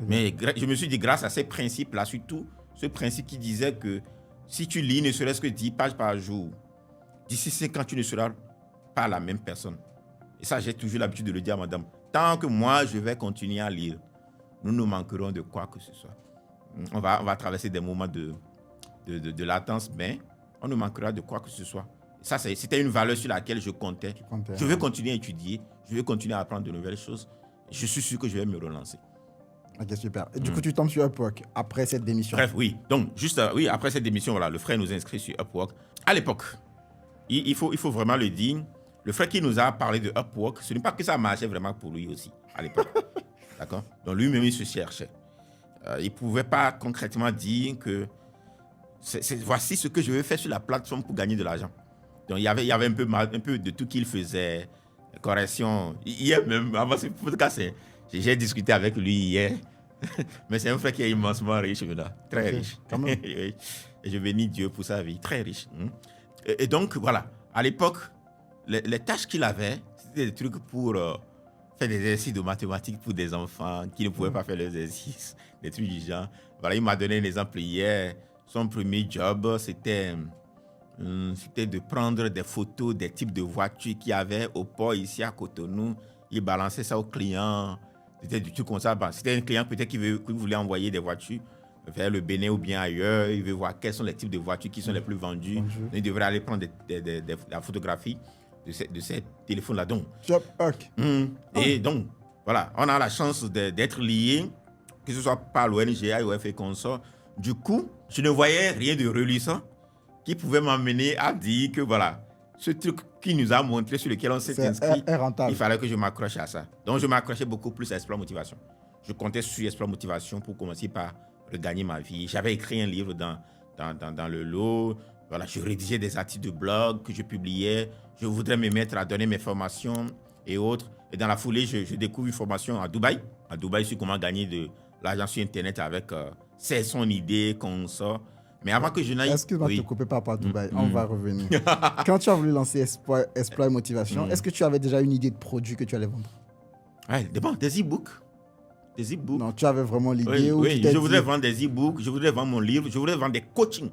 [SPEAKER 1] Mais je me suis dit, grâce à ces principes-là, surtout ce principe qui disait que si tu lis ne serait-ce que 10 pages par jour, d'ici 5 ans, tu ne seras pas la même personne. Et ça, j'ai toujours l'habitude de le dire à madame. Tant que moi, je vais continuer à lire, nous nous manquerons de quoi que ce soit. On va traverser des moments de latence, mais on nous manquera de quoi que ce soit. Ça, c'était une valeur sur laquelle je comptais. Je veux continuer à étudier, je veux continuer à apprendre de nouvelles choses. Je suis sûr que je vais me relancer.
[SPEAKER 2] Ok, super. Et du coup, tu tombes sur Upwork après cette démission.
[SPEAKER 1] Bref, oui. Donc, après cette démission, voilà, le frère nous inscrit sur Upwork. À l'époque, il faut vraiment le dire, le frère qui nous a parlé de Upwork, ce n'est pas que ça marchait vraiment pour lui aussi, à l'époque. D'accord? Donc, lui-même, il se cherchait. Il ne pouvait pas concrètement dire que voici ce que je vais faire sur la plateforme pour gagner de l'argent. Donc, il y avait un peu de tout qu'il faisait. Correction. Hier même, avant ce podcast, j'ai discuté avec lui hier. Mais c'est un frère qui est immensement riche, là. Très riche. Et je bénis Dieu pour sa vie. Très riche. Et donc, voilà. À l'époque, les tâches qu'il avait, c'était des trucs pour faire des exercices de mathématiques pour des enfants qui ne pouvaient pas faire les exercices. Des trucs du genre. Voilà, il m'a donné un exemple hier. Son premier job, c'était de prendre des photos des types de voitures qu'il y avait au port ici à Cotonou. Il balançait ça au client. C'était du tout comme ça. C'était un client peut-être qui voulait envoyer des voitures vers le Bénin ou bien ailleurs. Il veut voir quels sont les types de voitures qui sont les plus vendues. Il devrait aller prendre la photographie de ces téléphones-là. Donc, et donc, voilà, on a la chance d'être liés, que ce soit par l'ONG, IOF et consorts. Du coup, je ne voyais rien de reluisant qui pouvait m'amener à dire que voilà, ce truc qu'il nous a montré, sur lequel on s'est inscrit,
[SPEAKER 2] est rentable.
[SPEAKER 1] il fallait que je m'accroche à ça. Donc, je m'accrochais beaucoup plus à Explore Motivation. Je comptais sur Explore Motivation pour commencer par regagner ma vie. J'avais écrit un livre dans le lot. Voilà, je rédigeais des articles de blog que je publiais. Je voudrais me mettre à donner mes formations et autres. Et dans la foulée, je découvre une formation à Dubaï. À Dubaï, sur comment gagner de l'argent sur Internet avec 500 idées qu'on sort. Mais avant que je n'aille...
[SPEAKER 2] Excuse-moi de te couper par rapport à Dubaï. On va revenir. Quand tu as voulu lancer Exploit et Motivation, est-ce que tu avais déjà une idée de produit que tu allais vendre?
[SPEAKER 1] Ouais, des e-books. Des e-books.
[SPEAKER 2] Non, tu avais vraiment l'idée
[SPEAKER 1] Oui, je voudrais vendre des e-books, je voudrais vendre mon livre, je voudrais vendre des coachings.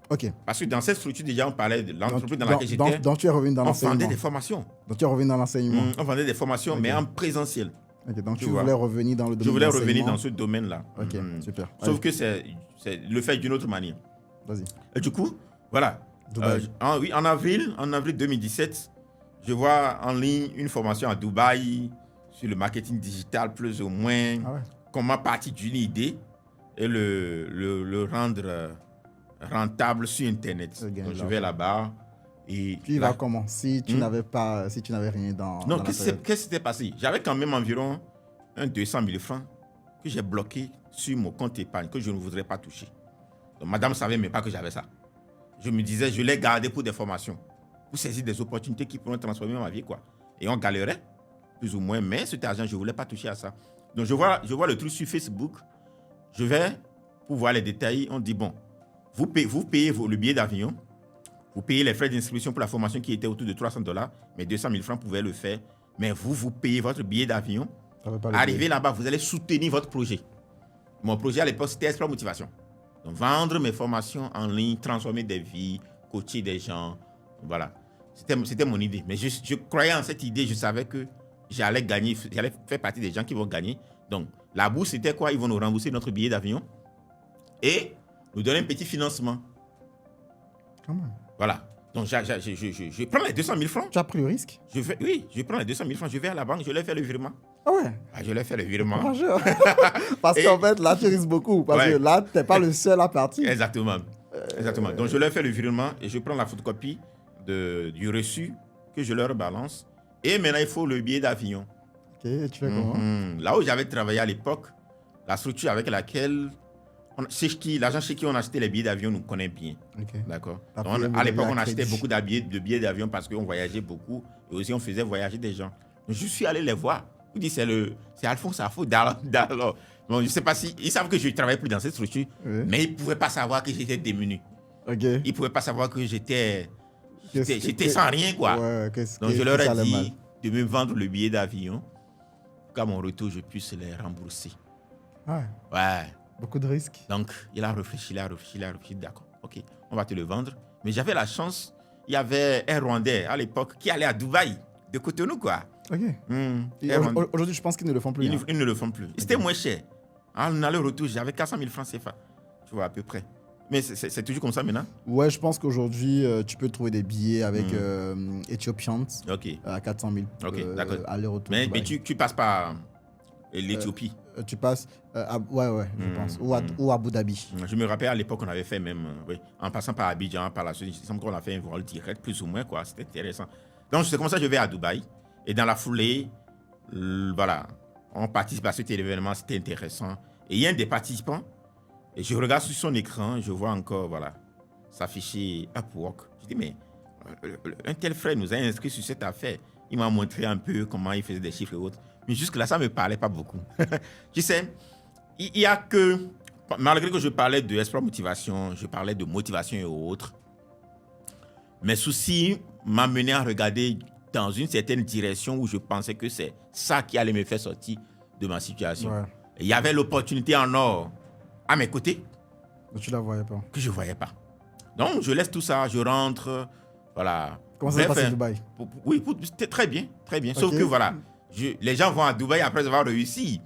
[SPEAKER 2] Ok.
[SPEAKER 1] Parce que dans cette structure, déjà, on parlait de l'entreprise dans laquelle j'étais.
[SPEAKER 2] Donc, tu es revenu dans l'enseignement.
[SPEAKER 1] On vendait des formations.
[SPEAKER 2] Donc, tu es revenu dans l'enseignement.
[SPEAKER 1] On vendait des formations, mais en présentiel.
[SPEAKER 2] Ok, donc tu voulais revenir dans le domaine.
[SPEAKER 1] Je voulais revenir dans ce domaine-là.
[SPEAKER 2] Ok, super.
[SPEAKER 1] Sauf que c'est le fait d'une autre manière.
[SPEAKER 2] Vas-y.
[SPEAKER 1] Et du coup, voilà. En avril 2017, je vois en ligne une formation à Dubaï sur le marketing digital, plus ou moins.
[SPEAKER 2] Ah ouais.
[SPEAKER 1] Comment partir d'une idée et le rendre rentable sur Internet. Donc, je vais là-bas. Et
[SPEAKER 2] tu y vas comment si tu n'avais rien dans
[SPEAKER 1] Non,
[SPEAKER 2] dans
[SPEAKER 1] qu'est-ce qui s'était passé? J'avais quand même environ 200 000 francs que j'ai bloqué sur mon compte épargne, que je ne voudrais pas toucher. Donc, madame ne savait même pas que j'avais ça. Je me disais, je l'ai gardé pour des formations, pour saisir des opportunités qui pourraient transformer ma vie, quoi. Et on galérait, plus ou moins, mais cet argent, je ne voulais pas toucher à ça. Donc, je vois le truc sur Facebook. Je vais pour voir les détails. On dit, bon, vous payez le billet d'avion, vous payez les frais d'inscription pour la formation qui était autour de $300, mais 200 000 francs pouvaient le faire. Mais vous payez votre billet d'avion. Arrivez là-bas, vous allez soutenir votre projet. Mon projet à l'époque, c'était Explore Motivation. Donc, vendre mes formations en ligne, transformer des vies, coacher des gens. Voilà. C'était mon idée. Mais je croyais en cette idée. Je savais que j'allais gagner, j'allais faire partie des gens qui vont gagner. Donc, la bourse, c'était quoi? Ils vont nous rembourser notre billet d'avion et nous donner un petit financement.
[SPEAKER 2] Comment?
[SPEAKER 1] Voilà. Donc, je prends les 200 000 francs.
[SPEAKER 2] Tu as pris le risque?
[SPEAKER 1] Oui, je prends les 200 000 francs. Je vais à la banque, je leur fais le virement.
[SPEAKER 2] Ah ouais?
[SPEAKER 1] Je leur fais le virement.
[SPEAKER 2] Parce qu'en fait, là, tu risques beaucoup. Parce que là, tu n'es pas le seul à partir.
[SPEAKER 1] Exactement. Exactement. Donc, je leur fais le virement et je prends la photocopie du reçu que je leur balance. Et maintenant, il faut le billet d'avion.
[SPEAKER 2] Ok, et tu fais comment?
[SPEAKER 1] Là où j'avais travaillé à l'époque, la structure avec laquelle, l'agent chez qui on achetait les billets d'avion nous connaît bien.
[SPEAKER 2] Okay.
[SPEAKER 1] D'accord. À l'époque, on achetait beaucoup de billets d'avion parce qu'on voyageait beaucoup et aussi on faisait voyager des gens. Donc, je suis allé les voir. Je dis, c'est Alphonse Afo d'alors. Bon, je ne sais pas si ils savent que je ne travaille plus dans cette structure, mais ils ne pouvaient pas savoir que j'étais démuni.
[SPEAKER 2] Okay.
[SPEAKER 1] Ils ne pouvaient pas savoir que j'étais sans rien, quoi.
[SPEAKER 2] Ouais,
[SPEAKER 1] donc, je leur ai dit de me vendre le billet d'avion pour qu'à mon retour, je puisse les rembourser. Ouais.
[SPEAKER 2] Beaucoup de risques.
[SPEAKER 1] Donc, il a réfléchi, d'accord. Ok, on va te le vendre. Mais j'avais la chance, il y avait un Rwandais à l'époque qui allait à Dubaï, de Cotonou, quoi.
[SPEAKER 2] Ok. Aujourd'hui, je pense qu'ils ne le font plus.
[SPEAKER 1] Ils ne le font plus. C'était moins cher. En aller-retour, j'avais 400 000 francs CFA. Tu vois, à peu près. Mais c'est toujours comme ça maintenant? Ouais,
[SPEAKER 2] je pense qu'aujourd'hui, tu peux trouver des billets avec Ethiopians à 400 000
[SPEAKER 1] d'accord.
[SPEAKER 2] aller-retour.
[SPEAKER 1] Mais tu passes par l'Éthiopie.
[SPEAKER 2] Tu passes je pense. Ou Abu Dhabi.
[SPEAKER 1] Je me rappelle à l'époque, on avait fait même, en passant par Abidjan, par la Suisse, il semble qu'on a fait un vol direct, plus ou moins, quoi. C'était intéressant. Donc, c'est comme ça que je vais à Dubaï. Et dans la foulée, voilà, on participe à cet événement, c'était intéressant. Et il y a un des participants, et je regarde sur son écran, je vois encore, voilà, s'afficher Upwork. Je dis, mais un tel frère nous a inscrits sur cette affaire. Il m'a montré un peu comment il faisait des chiffres et autres. Mais jusque-là, ça ne me parlait pas beaucoup. Tu sais, il y a que, malgré que je parlais de Explore Motivation, je parlais de motivation et autres, mes soucis m'amenaient à regarder dans une certaine direction où je pensais que c'est ça qui allait me faire sortir de ma situation. Ouais. Il y avait l'opportunité en or à mes côtés.
[SPEAKER 2] Mais tu ne la voyais pas.
[SPEAKER 1] Que je ne voyais pas. Donc, je laisse tout ça, je rentre, voilà.
[SPEAKER 2] Comment ça se passe à Dubaï?
[SPEAKER 1] Oui, c'était très bien, très bien. Okay. Sauf que, voilà, les gens vont à Dubaï après avoir réussi.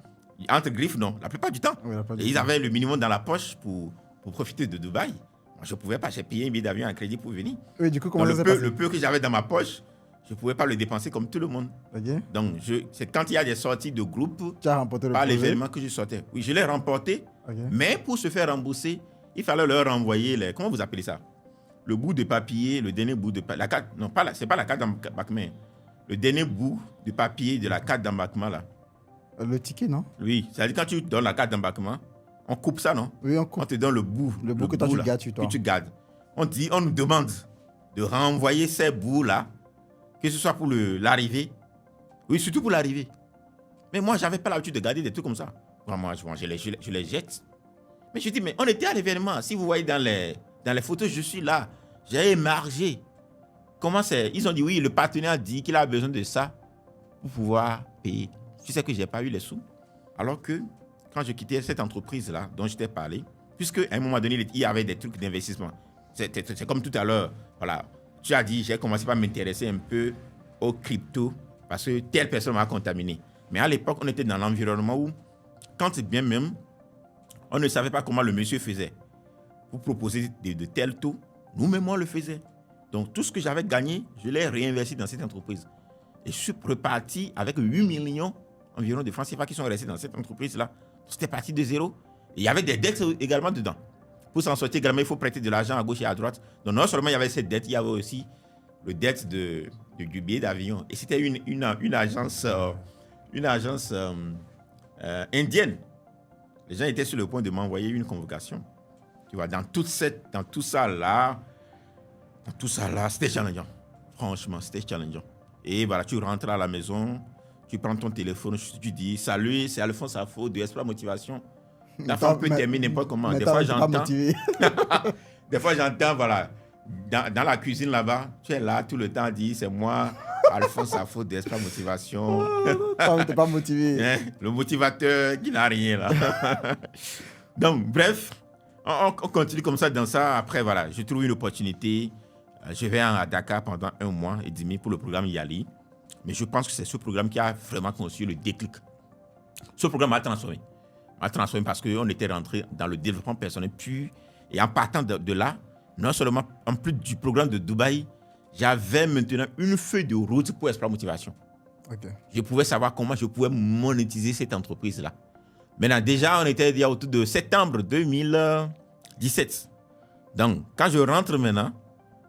[SPEAKER 1] Entre griffes, non. La plupart du temps. Oui, ils avaient le minimum dans la poche pour profiter de Dubaï. Moi, je ne pouvais pas. J'ai payé un billet d'avion à crédit pour venir.
[SPEAKER 2] Oui, du coup, comment
[SPEAKER 1] le peu que j'avais dans ma poche, je ne pouvais pas le dépenser comme tout le monde.
[SPEAKER 2] Okay.
[SPEAKER 1] Donc, c'est quand il y a des sorties de groupe,
[SPEAKER 2] tu as remporté
[SPEAKER 1] par l'événement que je sortais. Oui, je l'ai remporté. Okay. Mais pour se faire rembourser, il fallait leur envoyer comment vous appelez ça? le bout de papier, le dernier bout de papier, la carte, non, c'est pas la carte d'embarquement, le dernier bout de papier de la carte d'embarquement là.
[SPEAKER 2] Le ticket, non?
[SPEAKER 1] Oui, c'est-à-dire quand tu donnes la carte d'embarquement, on coupe ça, non?
[SPEAKER 2] Oui, on coupe.
[SPEAKER 1] On te donne le bout
[SPEAKER 2] que toi, tu gardes sur toi.
[SPEAKER 1] Que tu gardes. On nous demande de renvoyer ces bouts-là, que ce soit pour l'arrivée. Oui, surtout pour l'arrivée. Mais moi, je n'avais pas l'habitude de garder des trucs comme ça. Vraiment, je les jette. Mais je dis, mais on était à l'événement. Si vous voyez dans les photos, je suis là. J'ai émargé. Comment c'est? Ils ont dit, oui, le partenaire dit qu'il a besoin de ça pour pouvoir payer. Tu sais que je n'ai pas eu les sous. Alors que, quand je quittais cette entreprise-là, dont je t'ai parlé, puisque à un moment donné, il y avait des trucs d'investissement. C'est comme tout à l'heure. Voilà. Tu as dit, j'ai commencé par m'intéresser un peu aux crypto parce que telle personne m'a contaminé. Mais à l'époque, on était dans l'environnement où, quand bien même, on ne savait pas comment le monsieur faisait. Pour proposer de tels taux, nous-mêmes, on le faisait. Donc, tout ce que j'avais gagné, je l'ai réinvesti dans cette entreprise. Et je suis reparti avec 8 millions environ de francs CFA qui sont restés dans cette entreprise-là. C'était parti de zéro. Et il y avait des dettes également dedans. Pour s'en sortir également, il faut prêter de l'argent à gauche et à droite. Donc, non seulement il y avait cette dette, il y avait aussi le dette du billet d'avion. Et c'était une agence indienne. Les gens étaient sur le point de m'envoyer une convocation. Tu vois, dans tout ça là, c'était challengeant. Franchement, c'était challengeant. Et voilà, tu rentres à la maison, tu prends ton téléphone, tu dis « Salut, c'est Alphonse Safo de Espoir Motivation. » La femme peut t'aimer n'importe comment. Des fois, j'entends. Des fois, j'entends, voilà, dans la cuisine là-bas, tu es là tout le temps à dire « C'est moi, Alphonse Safo de Espoir Motivation. »
[SPEAKER 2] T'es pas motivé.
[SPEAKER 1] Hein? Le motivateur qui n'a rien là. Donc, bref, on continue comme ça dans ça. Après, voilà, je trouve une opportunité. Je vais à Dakar pendant 1 mois et demi pour le programme Yali. Mais je pense que c'est ce programme qui a vraiment conçu le déclic. Ce programme m'a transformé. Parce qu'on était rentré dans le développement personnel pur. Et en partant de là, non seulement en plus du programme de Dubaï, j'avais maintenant une feuille de route pour Espoir Motivation.
[SPEAKER 2] Okay.
[SPEAKER 1] Je pouvais savoir comment je pouvais monétiser cette entreprise-là. Maintenant, déjà, on était il y a autour de septembre 2017. Donc, quand je rentre maintenant,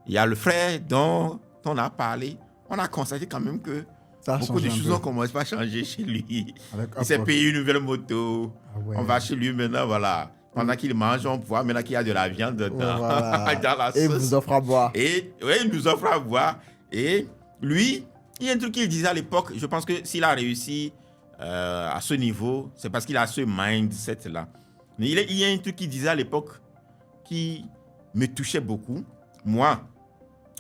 [SPEAKER 1] il y a le frère dont on a parlé. On a constaté quand même que beaucoup de choses ont commencé à changer chez lui. Il s'est payé une nouvelle moto. Ah ouais. On va chez lui maintenant, voilà. Pendant qu'il mange, on voit maintenant qu'il y a de la viande dans la sauce.
[SPEAKER 2] Et il vous offre à boire.
[SPEAKER 1] Et oui, il nous offre à boire. Et lui, il y a un truc qu'il disait à l'époque. Je pense que s'il a réussi à ce niveau, c'est parce qu'il a ce mindset-là. Mais il y a un truc qu'il disait à l'époque qui me touchait beaucoup. Moi,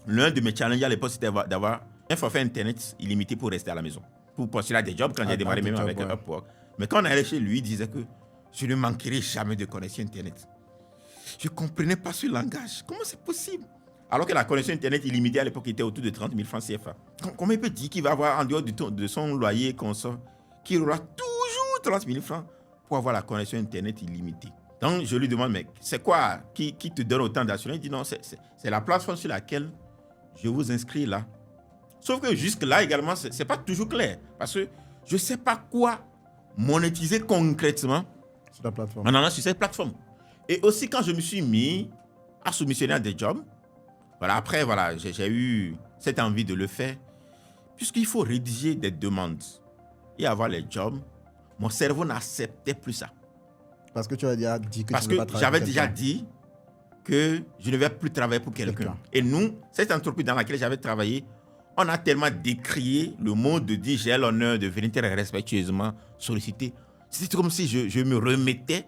[SPEAKER 1] l'un de mes challenges à l'époque, c'était d'avoir un forfait Internet illimité pour rester à la maison. Pour postuler à des jobs quand j'ai démarré même avec Upwork. Mais quand on allait chez lui, il disait que je ne manquerai jamais de connexion Internet. Je ne comprenais pas ce langage. Comment c'est possible? Alors que la connexion Internet illimitée à l'époque était autour de 30 000 francs CFA. Comment il peut dire qu'il va avoir en dehors de son loyer consort, qu'il aura toujours 30 000 francs pour avoir la connexion Internet illimitée? Donc, je lui demande, mais c'est quoi qui te donne autant d'assurance? Il dit non, c'est la plateforme sur laquelle je vous inscris là. Sauf que jusque-là également, ce n'est pas toujours clair. Parce que je ne sais pas quoi monétiser concrètement
[SPEAKER 2] sur la plateforme.
[SPEAKER 1] En allant sur cette plateforme. Et aussi, quand je me suis mis à soumissionner à des jobs, voilà, après, voilà, j'ai eu cette envie de le faire. Puisqu'il faut rédiger des demandes et avoir les jobs, mon cerveau n'acceptait plus ça.
[SPEAKER 2] Parce que tu as déjà dit que
[SPEAKER 1] parce
[SPEAKER 2] tu ne veux pas travailler
[SPEAKER 1] j'avais déjà dit que je ne vais plus travailler pour quelqu'un. Et nous, cette entreprise dans laquelle j'avais travaillé, on a tellement décrié le mot de dire j'ai l'honneur de venir très respectueusement solliciter. C'était comme si je me remettais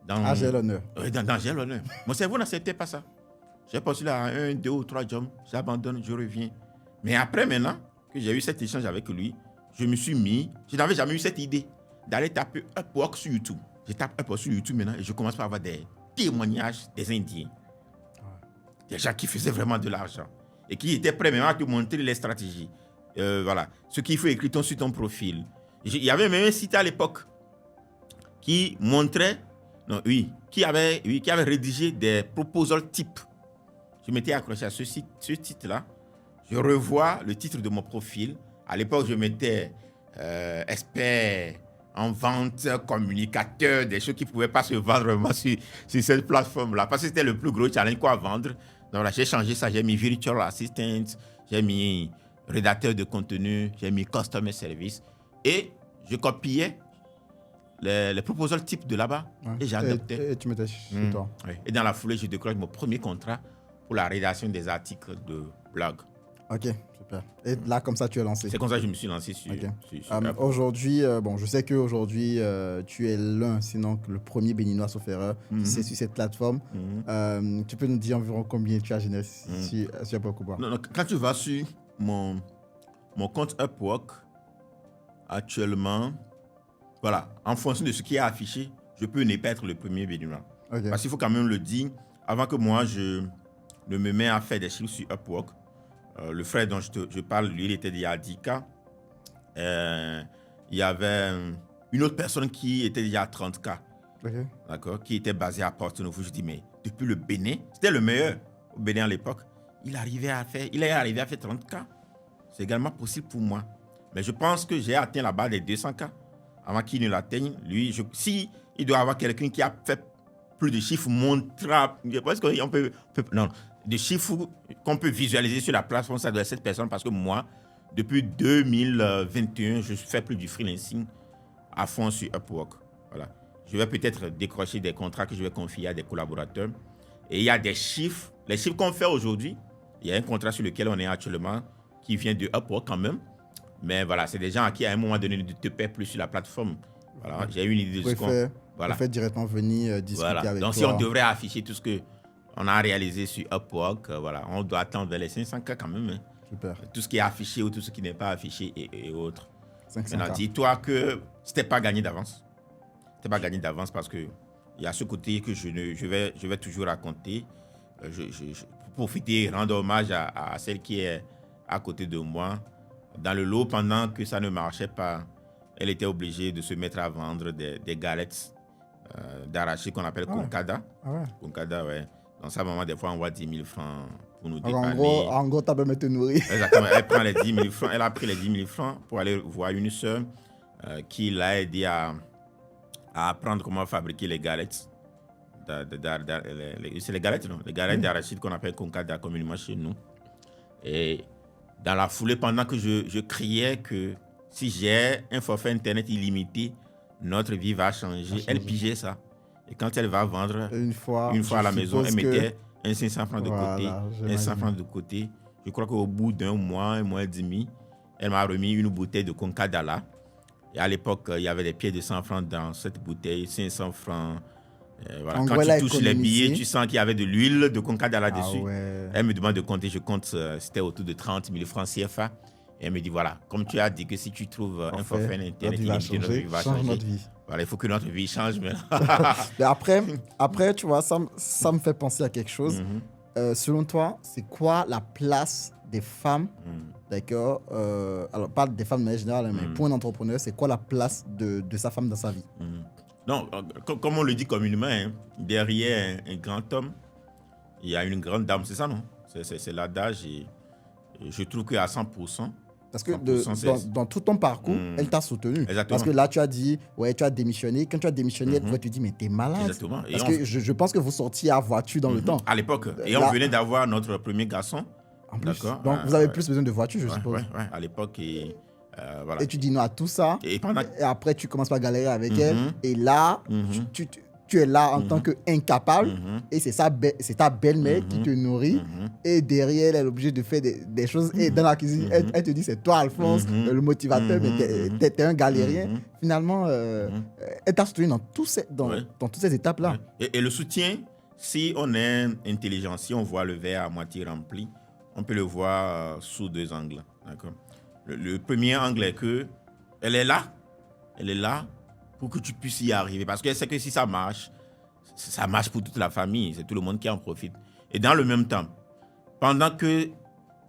[SPEAKER 1] dans...
[SPEAKER 2] Ah, j'ai l'honneur.
[SPEAKER 1] Oui, dans j'ai l'honneur. Mon cerveau n'acceptait pas ça. J'ai postulé à 1, 2 ou 3 jobs, j'abandonne, je reviens. Mais après, maintenant que j'ai eu cet échange avec lui, je n'avais jamais eu cette idée d'aller taper Upwork sur YouTube. Je tape Upwork sur YouTube maintenant et je commence par avoir des témoignages des Indiens. Des gens qui faisaient vraiment de l'argent et qui étaient prêts maintenant à te montrer les stratégies. Voilà, ce qu'il faut écrire sur ton profil. Il y avait même un site à l'époque qui montrait, qui avait rédigé des proposals types. Je m'étais accroché à ce titre-là. Je revois le titre de mon profil. À l'époque, je mettais expert en vente, communicateur, des choses qui ne pouvaient pas se vendre vraiment sur cette plateforme-là. Parce que c'était le plus gros challenge quoi vendre. voilà, j'ai changé ça. J'ai mis virtual assistant, j'ai mis rédacteur de contenu, j'ai mis customer service. Et je copiais les proposals types de là-bas et j'adoptais.
[SPEAKER 2] Et tu mettais chez toi.
[SPEAKER 1] Oui. Et dans la foulée, je décroche mon premier contrat pour la rédaction des articles de blog.
[SPEAKER 2] Ok, super. Et là, comme ça, tu es lancé.
[SPEAKER 1] C'est comme ça que je me suis lancé sur
[SPEAKER 2] aujourd'hui, je sais qu'aujourd'hui, tu es sinon le premier béninois sauf erreur, c'est sur cette plateforme. Tu peux nous dire environ combien tu as généré sur Upwork ou pas?
[SPEAKER 1] Non, quand tu vas sur mon compte Upwork, actuellement, voilà, en fonction de ce qui est affiché, je peux ne pas être le premier béninois. Okay. Parce qu'il faut quand même le dire, avant que moi, je ne me mets à faire des chiffres sur Upwork, le frère dont je parle, lui, il était déjà à 10K. Il y avait une autre personne qui était déjà à 30K. Okay. D'accord, qui était basée à Porto-Novo. Je dis, mais depuis le Bénin, c'était le meilleur au Bénin à l'époque, il est arrivé à faire 30K. C'est également possible pour moi. Mais je pense que j'ai atteint la barre des 200K. Avant qu'il ne l'atteigne, lui, si il doit avoir quelqu'un qui a fait plus de chiffres montrables, parce qu'on peut des chiffres qu'on peut visualiser sur la plateforme, ça doit être cette personne, parce que moi, depuis 2021, je fais plus du freelancing à fond sur Upwork. Voilà. Je vais peut-être décrocher des contrats que je vais confier à des collaborateurs. Et il y a des chiffres, les chiffres qu'on fait aujourd'hui. Il y a un contrat sur lequel on est actuellement qui vient de Upwork quand même. Mais voilà, c'est des gens à qui, à un moment donné, ne te paient plus sur la plateforme. Voilà, j'ai une idée de ce qu'on...
[SPEAKER 2] Voilà. Vous faites directement venir discuter avec toi.
[SPEAKER 1] Donc, si on devrait afficher tout ce qu'on a réalisé sur Upwork, voilà, on doit attendre vers les 500K quand même. Hein.
[SPEAKER 2] Super.
[SPEAKER 1] Tout ce qui est affiché ou tout ce qui n'est pas affiché et autres.
[SPEAKER 2] 500K.
[SPEAKER 1] Maintenant, dis-toi que ce n'était pas gagné d'avance. Ce n'était pas gagné d'avance parce qu'il y a ce côté que je vais toujours raconter. Pour profiter, rendre hommage à celle qui est à côté de moi. Dans le lot, pendant que ça ne marchait pas, elle était obligée de se mettre à vendre des galettes d'arachide qu'on appelle Konkada.
[SPEAKER 2] Ah ouais.
[SPEAKER 1] Konkada, ouais. Donc, sa maman, des fois, envoie 10 000 francs pour nous dépanner.
[SPEAKER 2] En gros, tu as besoin de te nourrir.
[SPEAKER 1] Exactement. Elle prend les 10 000 francs. Elle a pris les 10 000 francs pour aller voir une sœur qui l'a aidé à apprendre comment fabriquer les galettes. C'est les galettes, non? Les galettes d'arachide qu'on appelle Konkada communément chez nous. Et dans la foulée, pendant que je criais que si j'ai un forfait Internet illimité, notre vie va changer. Elle pigeait ça. Et quand elle va vendre, une fois à la maison, elle mettait un 500 francs de côté, un 100 francs de côté. Je crois qu'au bout d'un mois, un mois et demi, elle m'a remis une bouteille de Konkada là. Et à l'époque, il y avait des pieds de 100 francs dans cette bouteille, 500 francs. Voilà. Quand tu touches les billets, tu sens qu'il y avait de l'huile de Konkada là-dessus. Ouais. Elle me demande de compter, je compte, c'était autour de 30 000 francs CFA. Et elle me dit, voilà, comme tu as dit que si tu trouves un forfait Internet illimité, notre vie va changer. Notre vie. Voilà, il faut que notre vie change maintenant.
[SPEAKER 2] Mais après, tu vois, ça me fait penser à quelque chose. Selon toi, c'est quoi la place des femmes, d'accord, alors pas des femmes de manière générale, mais pour un entrepreneur, c'est quoi la place de sa femme dans sa vie?
[SPEAKER 1] Non, comme on le dit communément, hein, derrière un grand homme, il y a une grande dame, c'est ça, non? C'est l'adage et je trouve qu'à 100%.
[SPEAKER 2] Parce que dans tout ton parcours, elle t'a soutenu.
[SPEAKER 1] Exactement.
[SPEAKER 2] Parce que là, tu as dit, ouais, tu as démissionné. Quand tu as démissionné, elle pouvait te dire, mais t'es malade.
[SPEAKER 1] Exactement.
[SPEAKER 2] Parce que je pense que vous sortiez à voiture dans le temps.
[SPEAKER 1] À l'époque. Et là, on venait d'avoir notre premier garçon.
[SPEAKER 2] En plus. Donc, vous avez plus besoin de voiture, je suppose.
[SPEAKER 1] Ouais, à l'époque. Voilà.
[SPEAKER 2] Et tu dis non à tout ça.
[SPEAKER 1] Et
[SPEAKER 2] après, tu commences par galérer avec elle. Et là, tu es là en tant qu'incapable. Et c'est ta belle-mère qui te nourrit. Et derrière, elle est obligée de faire des choses. Et dans la cuisine, elle te dit, c'est toi, Alphonse, le motivateur, mais t'es un galérien. Finalement, elle t'a soutenu dans toutes ces étapes-là.
[SPEAKER 1] Et le soutien, si on est intelligent, si on voit le verre à moitié rempli, on peut le voir sous deux angles. D'accord? Le premier angle est que elle est là pour que tu puisses y arriver. Parce qu'elle sait que si ça marche pour toute la famille, c'est tout le monde qui en profite. Et dans le même temps, pendant que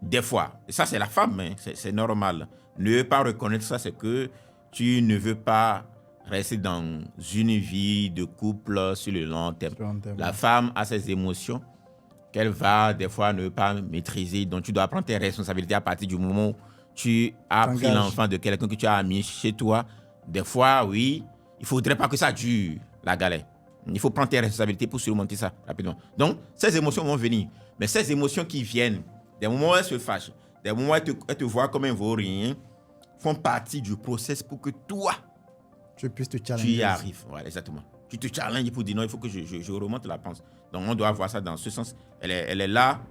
[SPEAKER 1] des fois, et ça c'est la femme, hein, c'est normal, ne veut pas reconnaître ça, c'est que tu ne veux pas rester dans une vie de couple sur le long terme. La femme a ses émotions qu'elle va des fois ne pas maîtriser, donc tu dois prendre tes responsabilités à partir du moment où tu as pris l'enfant de quelqu'un que tu as mis chez toi. Des fois, oui, il ne faudrait pas que ça dure, la galère. Il faut prendre tes responsabilités pour surmonter ça rapidement. Donc, ces émotions vont venir. Mais ces émotions qui viennent, des moments où elle se fâche, des moments où elle te voit comme un vaurien, font partie du process pour que toi,
[SPEAKER 2] tu puisses te challenger.
[SPEAKER 1] Tu y arrives, voilà, exactement. Tu te challenges pour dire non, il faut que je remonte la pente. Donc on doit voir ça dans ce sens. Elle est là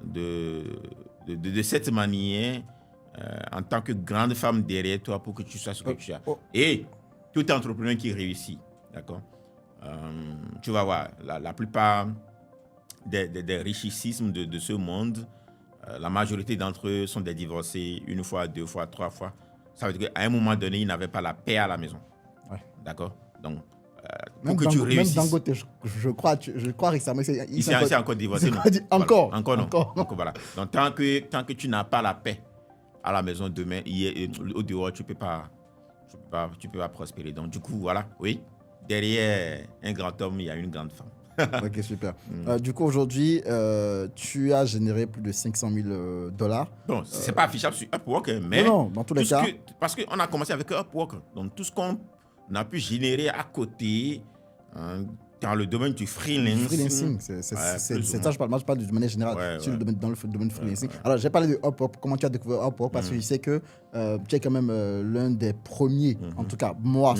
[SPEAKER 1] de cette manière, en tant que grande femme derrière toi pour que tu saches ce que tu as. Et tout entrepreneur qui réussit, d'accord, tu vas voir, la plupart des richissismes de ce monde, la majorité d'entre eux sont des divorcés 1 fois, 2 fois, 3 fois. Ça veut dire qu'à un moment donné, ils n'avaient pas la paix à la maison. Ouais. D'accord? Donc, pour que tu réussisses.
[SPEAKER 2] Même Dangote, je crois récemment.
[SPEAKER 1] C'est encore divorcé, non?
[SPEAKER 2] Encore.
[SPEAKER 1] Voilà. Encore non. Donc, voilà. Donc, tant que tu n'as pas la paix à la maison demain, au dehors, tu ne peux pas prospérer. Donc, du coup, voilà, oui. Derrière un grand homme, il y a une grande femme.
[SPEAKER 2] Ok, super. Du coup, aujourd'hui, tu as généré plus de $500,000.
[SPEAKER 1] Bon, c'est pas affichable sur Upwork, mais
[SPEAKER 2] non, dans tous les cas.
[SPEAKER 1] Parce qu'on a commencé avec Upwork. Donc, tout ce qu'on a pu générer à côté, dans le domaine du freelancing.
[SPEAKER 2] C'est ça, je parle de manière générale dans le domaine freelancing. Alors, j'ai parlé de Upwork. Comment tu as découvert Upwork? Parce que je sais que tu es quand même l'un des premiers, en tout cas, moi,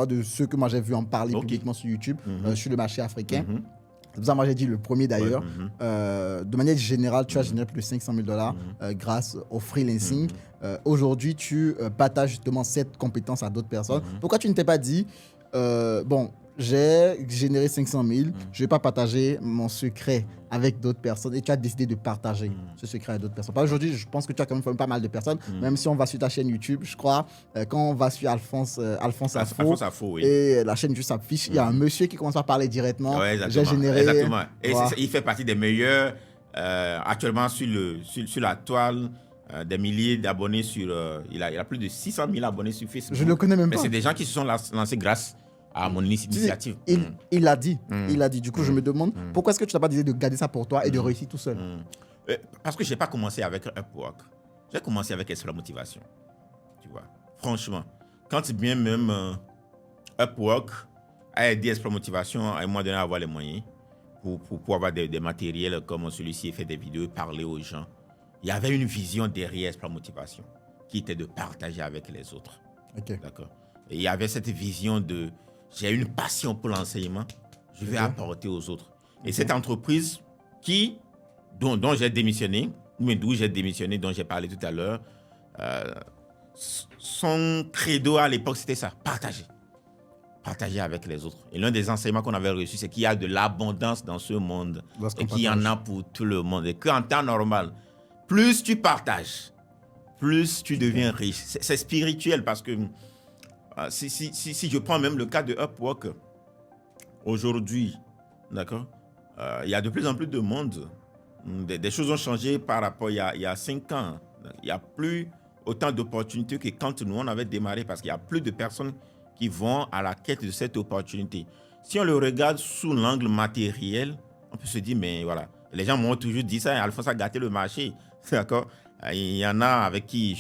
[SPEAKER 2] de ceux que j'ai vu en parler publiquement sur YouTube, sur le marché africain. C'est pour ça que moi j'ai dit le premier d'ailleurs. De manière générale, tu as généré plus de $500,000 grâce au freelancing. Aujourd'hui, tu partages justement cette compétence à d'autres personnes. Pourquoi tu ne t'es pas dit, j'ai généré 500 000, je ne vais pas partager mon secret avec d'autres personnes, et tu as décidé de partager ce secret avec d'autres personnes. Aujourd'hui, je pense que tu as quand même formé pas mal de personnes, même si on va sur ta chaîne YouTube, je crois, quand on va sur Alphonse Afo, oui. Et la chaîne YouTube s'affiche, il y a un monsieur qui commence à parler directement.
[SPEAKER 1] Ouais,
[SPEAKER 2] j'ai généré...
[SPEAKER 1] Exactement. Et il fait partie des meilleurs actuellement sur la toile. Des milliers d'abonnés il a plus de 600 000 abonnés sur Facebook.
[SPEAKER 2] Je ne le connais même pas.
[SPEAKER 1] Mais c'est des gens qui se sont lancés grâce à mon initiative.
[SPEAKER 2] Il l'a dit. Du coup, je me demande pourquoi est-ce que tu n'as pas décidé de garder ça pour toi et de réussir tout seul?
[SPEAKER 1] Parce que je n'ai pas commencé avec Upwork. J'ai commencé avec Extra Motivation. Tu vois, franchement. Quand bien même Upwork a aidé Extra Motivation à un moment donné à avoir les moyens pour avoir des matériels comme celui-ci et faire des vidéos, parler aux gens. Il y avait une vision derrière Extra Motivation qui était de partager avec les autres.
[SPEAKER 2] Okay.
[SPEAKER 1] D'accord. Et il y avait cette vision de j'ai une passion pour l'enseignement, je vais apporter aux autres. Et cette entreprise dont j'ai démissionné, d'où j'ai démissionné, dont j'ai parlé tout à l'heure, son credo à l'époque, c'était ça, partager. Partager avec les autres. Et l'un des enseignements qu'on avait reçus, c'est qu'il y a de l'abondance dans ce monde et qu'il y en a pour tout le monde. Et qu'en temps normal, plus tu partages, plus tu deviens riche. C'est spirituel parce que si je prends même le cas de Upwork, aujourd'hui, d'accord, il y a de plus en plus de monde. Des choses ont changé par rapport à il y a 5 ans. Il n'y a plus autant d'opportunités que quand nous, on avait démarré parce qu'il y a plus de personnes qui vont à la quête de cette opportunité. Si on le regarde sous l'angle matériel, on peut se dire, mais voilà, les gens m'ont toujours dit ça, Alphonse a gâté le marché. D'accord? Il y en a avec qui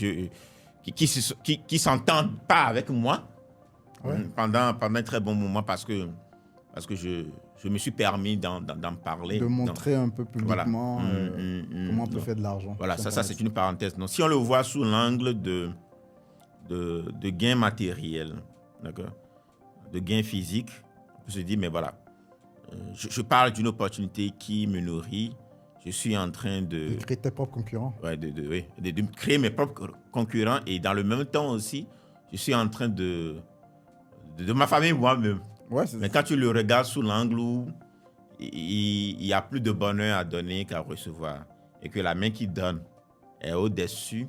[SPEAKER 1] s'entendent pas avec moi pendant un très bon moment parce que je me suis permis d'en parler.
[SPEAKER 2] De montrer un peu publiquement comment on peut faire de l'argent.
[SPEAKER 1] Voilà, ça c'est une parenthèse. Donc, si on le voit sous l'angle de gains matériels, d'accord, de gains physiques, on peut se dire, mais voilà, je parle d'une opportunité qui me nourrit. Je suis en train de
[SPEAKER 2] créer tes propres concurrents.
[SPEAKER 1] Ouais, de créer mes propres concurrents et dans le même temps aussi, je suis en train de m'affamer moi-même.
[SPEAKER 2] Ouais,
[SPEAKER 1] mais quand tu le regardes sous l'angle où il y a plus de bonheur à donner qu'à recevoir et que la main qui donne est au-dessus,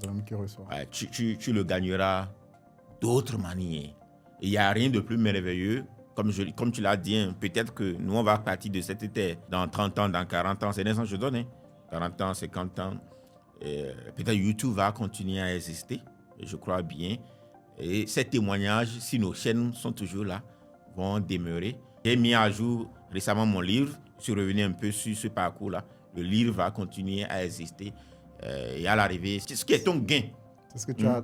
[SPEAKER 2] de la main qui reçoit.
[SPEAKER 1] Ouais, tu le gagneras d'autres manières. Il n'y a rien de plus merveilleux. Comme tu l'as dit, peut-être que nous, on va partir de cet été dans 30 ans, dans 40 ans. C'est l'instant que je donne. 40 ans, 50 ans. Peut-être YouTube va continuer à exister. Je crois bien. Et ces témoignages, si nos chaînes sont toujours là, vont demeurer. J'ai mis à jour récemment mon livre. Je suis revenu un peu sur ce parcours-là. Le livre va continuer à exister. Et à l'arrivée, c'est ce qui est ton gain.
[SPEAKER 2] C'est ce que tu as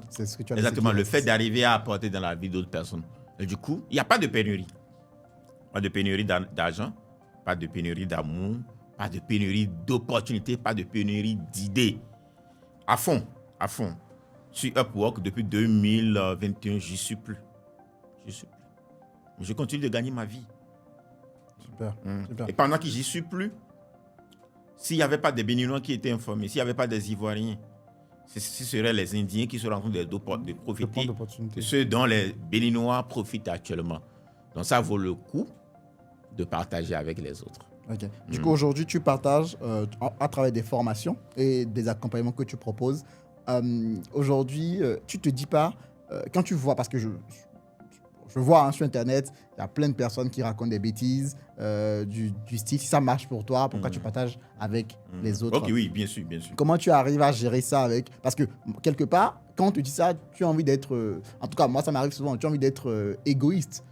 [SPEAKER 1] Exactement, le fait d'arriver à apporter dans la vie d'autres personnes. Et du coup, il n'y a pas de pénurie. Pas de pénurie d'argent. pas de pénurie d'amour, pas de pénurie d'opportunités, pas de pénurie d'idées. À fond. Sur Upwork, depuis 2021, j'y suis plus. Je continue de gagner ma vie.
[SPEAKER 2] Super.
[SPEAKER 1] Et pendant que j'y suis plus, s'il n'y avait pas des Béninois qui étaient informés, s'il n'y avait pas des Ivoiriens, ce seraient les Indiens qui seraient en train de profiter de ce dont les Béninois profitent actuellement. Donc ça vaut le coup de partager avec les autres.
[SPEAKER 2] Okay. Du coup, aujourd'hui, tu partages à travers des formations et des accompagnements que tu proposes. Aujourd'hui, tu ne te dis pas, quand tu vois, parce que je vois sur Internet, il y a plein de personnes qui racontent des bêtises du style, si ça marche pour toi, pourquoi tu partages avec les autres?
[SPEAKER 1] Ok, oui, bien sûr.
[SPEAKER 2] Comment tu arrives à gérer ça avec... Parce que, quelque part, quand on te dit ça, tu as envie d'être... en tout cas, moi, ça m'arrive souvent, tu as envie d'être égoïste.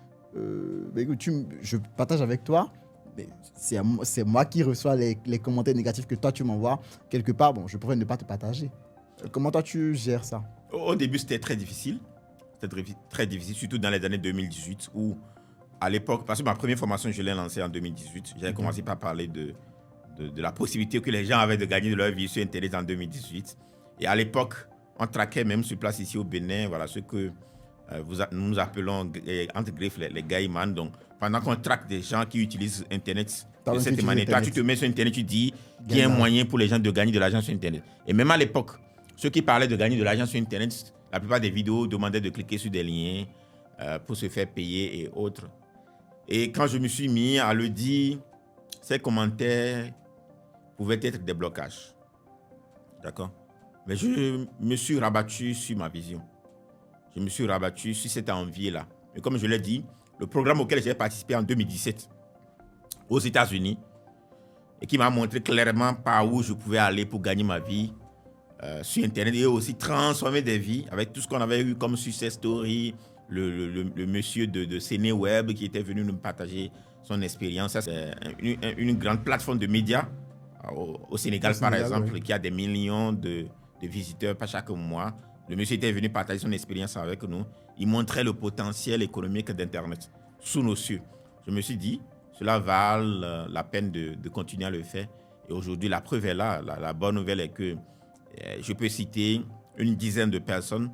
[SPEAKER 2] Écoute, je partage avec toi, mais c'est moi qui reçois les commentaires négatifs que toi, tu m'envoies. Quelque part, bon, je pourrais ne pas te partager. Comment toi, tu gères ça?
[SPEAKER 1] Au début, c'était très difficile. C'était très difficile, surtout dans les années 2018, où, à l'époque, parce que ma première formation, je l'ai lancée en 2018. J'avais commencé par parler de la possibilité que les gens avaient de gagner de leur vie sur Internet en 2018. Et à l'époque, on traquait même sur place ici au Bénin, voilà, ce que nous appelons, entre griffes, les gaiman. Donc, pendant qu'on traque des gens qui utilisent Internet de cette manière, toi, tu te mets sur Internet, tu dis qu'il y a un moyen pour les gens de gagner de l'argent sur Internet. Et même à l'époque, ceux qui parlaient de gagner de l'argent sur Internet, la plupart des vidéos demandaient de cliquer sur des liens pour se faire payer et autres. Et quand je me suis mis à le dire, ces commentaires pouvaient être des blocages. D'accord? Mais je me suis rabattu sur ma vision. Je me suis rabattu sur cette envie-là. Et comme je l'ai dit, le programme auquel j'ai participé en 2017 aux États-Unis et qui m'a montré clairement par où je pouvais aller pour gagner ma vie sur Internet et aussi transformer des vies avec tout ce qu'on avait eu comme success story, le monsieur de CénéWeb qui était venu nous partager son expérience. Ça, c'est une grande plateforme de médias au Sénégal, par exemple, oui, qui a des millions de visiteurs par chaque mois. Le monsieur était venu partager son expérience avec nous. Il montrait le potentiel économique d'Internet sous nos cieux. Je me suis dit, cela vaut la peine de continuer à le faire. Et aujourd'hui, la preuve est là. La bonne nouvelle est que je peux citer une dizaine de personnes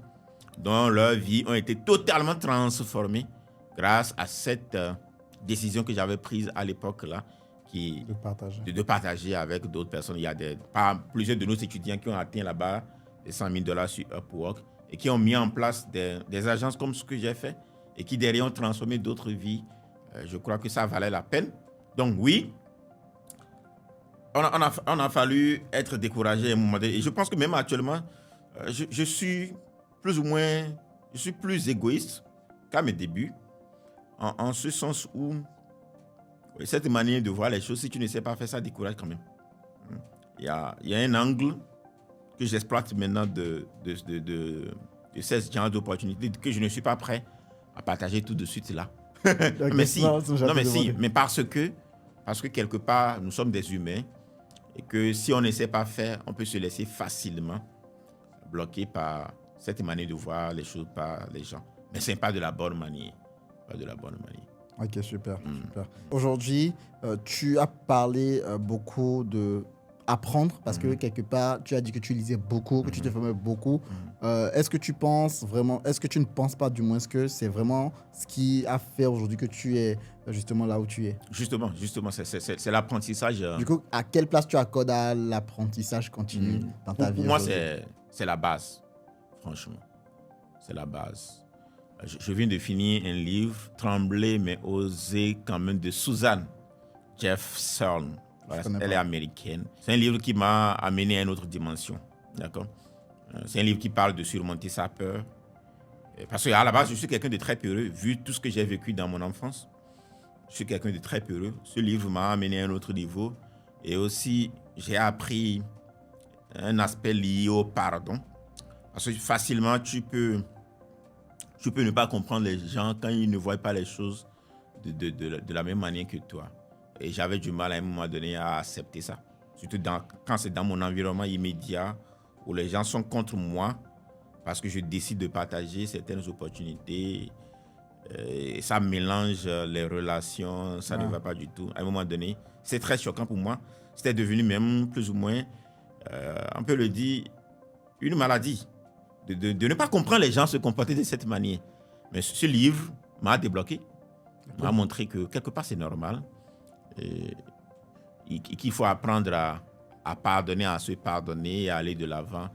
[SPEAKER 1] dont leurs vies ont été totalement transformées grâce à cette décision que j'avais prise à l'époque là, de partager avec d'autres personnes. Il y a plusieurs de nos étudiants qui ont atteint là-bas les $100,000 sur Upwork et qui ont mis en place des agences comme ce que j'ai fait et qui derrière ont transformé d'autres vies. Je crois que ça valait la peine. Donc oui, on a fallu être découragé à un moment donné. Et je pense que même actuellement, je suis plus égoïste qu'à mes débuts, en ce sens où cette manière de voir les choses, si tu ne sais pas faire ça, décourage quand même. Il y a un angle que j'exploite maintenant de ces genres d'opportunités que je ne suis pas prêt à partager tout de suite là. Mais parce que quelque part, nous sommes des humains et que si on ne sait pas faire, on peut se laisser facilement bloquer par cette manière de voir les choses par les gens. Mais ce n'est pas de la bonne manière. Pas de la bonne manière.
[SPEAKER 2] Ok, super. Super. Aujourd'hui, tu as parlé beaucoup de apprendre parce que quelque part, tu as dit que tu lisais beaucoup, que tu te formais beaucoup. Est-ce que tu ne penses pas du moins que c'est vraiment ce qui a fait aujourd'hui que tu es justement là où tu es? Justement,
[SPEAKER 1] c'est l'apprentissage.
[SPEAKER 2] Du coup, à quelle place tu accordes à l'apprentissage continu dans ta vie?
[SPEAKER 1] Pour moi, c'est la base, franchement. C'est la base. Je viens de finir un livre, Trembler mais oser quand même, de Suzanne Jeffson. Voilà, elle est américaine. C'est un livre qui m'a amené à une autre dimension. D'accord? C'est un livre qui parle de surmonter sa peur. Parce qu'à la base, je suis quelqu'un de très peureux, vu tout ce que j'ai vécu dans mon enfance. Je suis quelqu'un de très peureux. Ce livre m'a amené à un autre niveau. Et aussi, j'ai appris un aspect lié au pardon. Parce que facilement, tu peux ne pas comprendre les gens quand ils ne voient pas les choses de la même manière que toi. Et j'avais du mal à un moment donné à accepter ça. Surtout quand c'est dans mon environnement immédiat où les gens sont contre moi parce que je décide de partager certaines opportunités. Et ça mélange les relations, ça ne va pas du tout. À un moment donné, c'est très choquant pour moi. C'était devenu même plus ou moins, on peut le dire, une maladie. De ne pas comprendre les gens se comporter de cette manière. Mais ce livre m'a débloqué, m'a montré que quelque part c'est normal. Et qu'il faut apprendre à pardonner, à se pardonner, à aller de l'avant.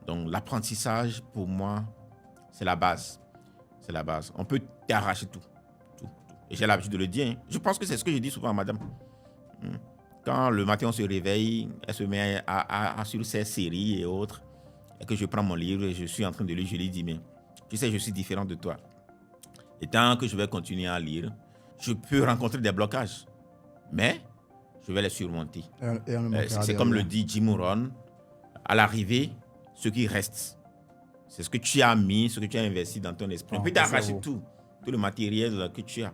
[SPEAKER 1] Donc l'apprentissage, pour moi, c'est la base. C'est la base. On peut t'arracher tout. Et j'ai l'habitude de le dire. Hein. Je pense que c'est ce que je dis souvent à madame. Quand le matin on se réveille, elle se met à sur ses séries et autres, et que je prends mon livre et je suis en train de lire, je lui dis, mais tu sais, je suis différent de toi. Et tant que je vais continuer à lire, je peux rencontrer des blocages. Mais je vais les surmonter. C'est comme le dit Jim Rohn, à l'arrivée, ce qui reste, c'est ce que tu as mis, ce que tu as investi dans ton esprit. On peut t'arracher tout le matériel que tu as.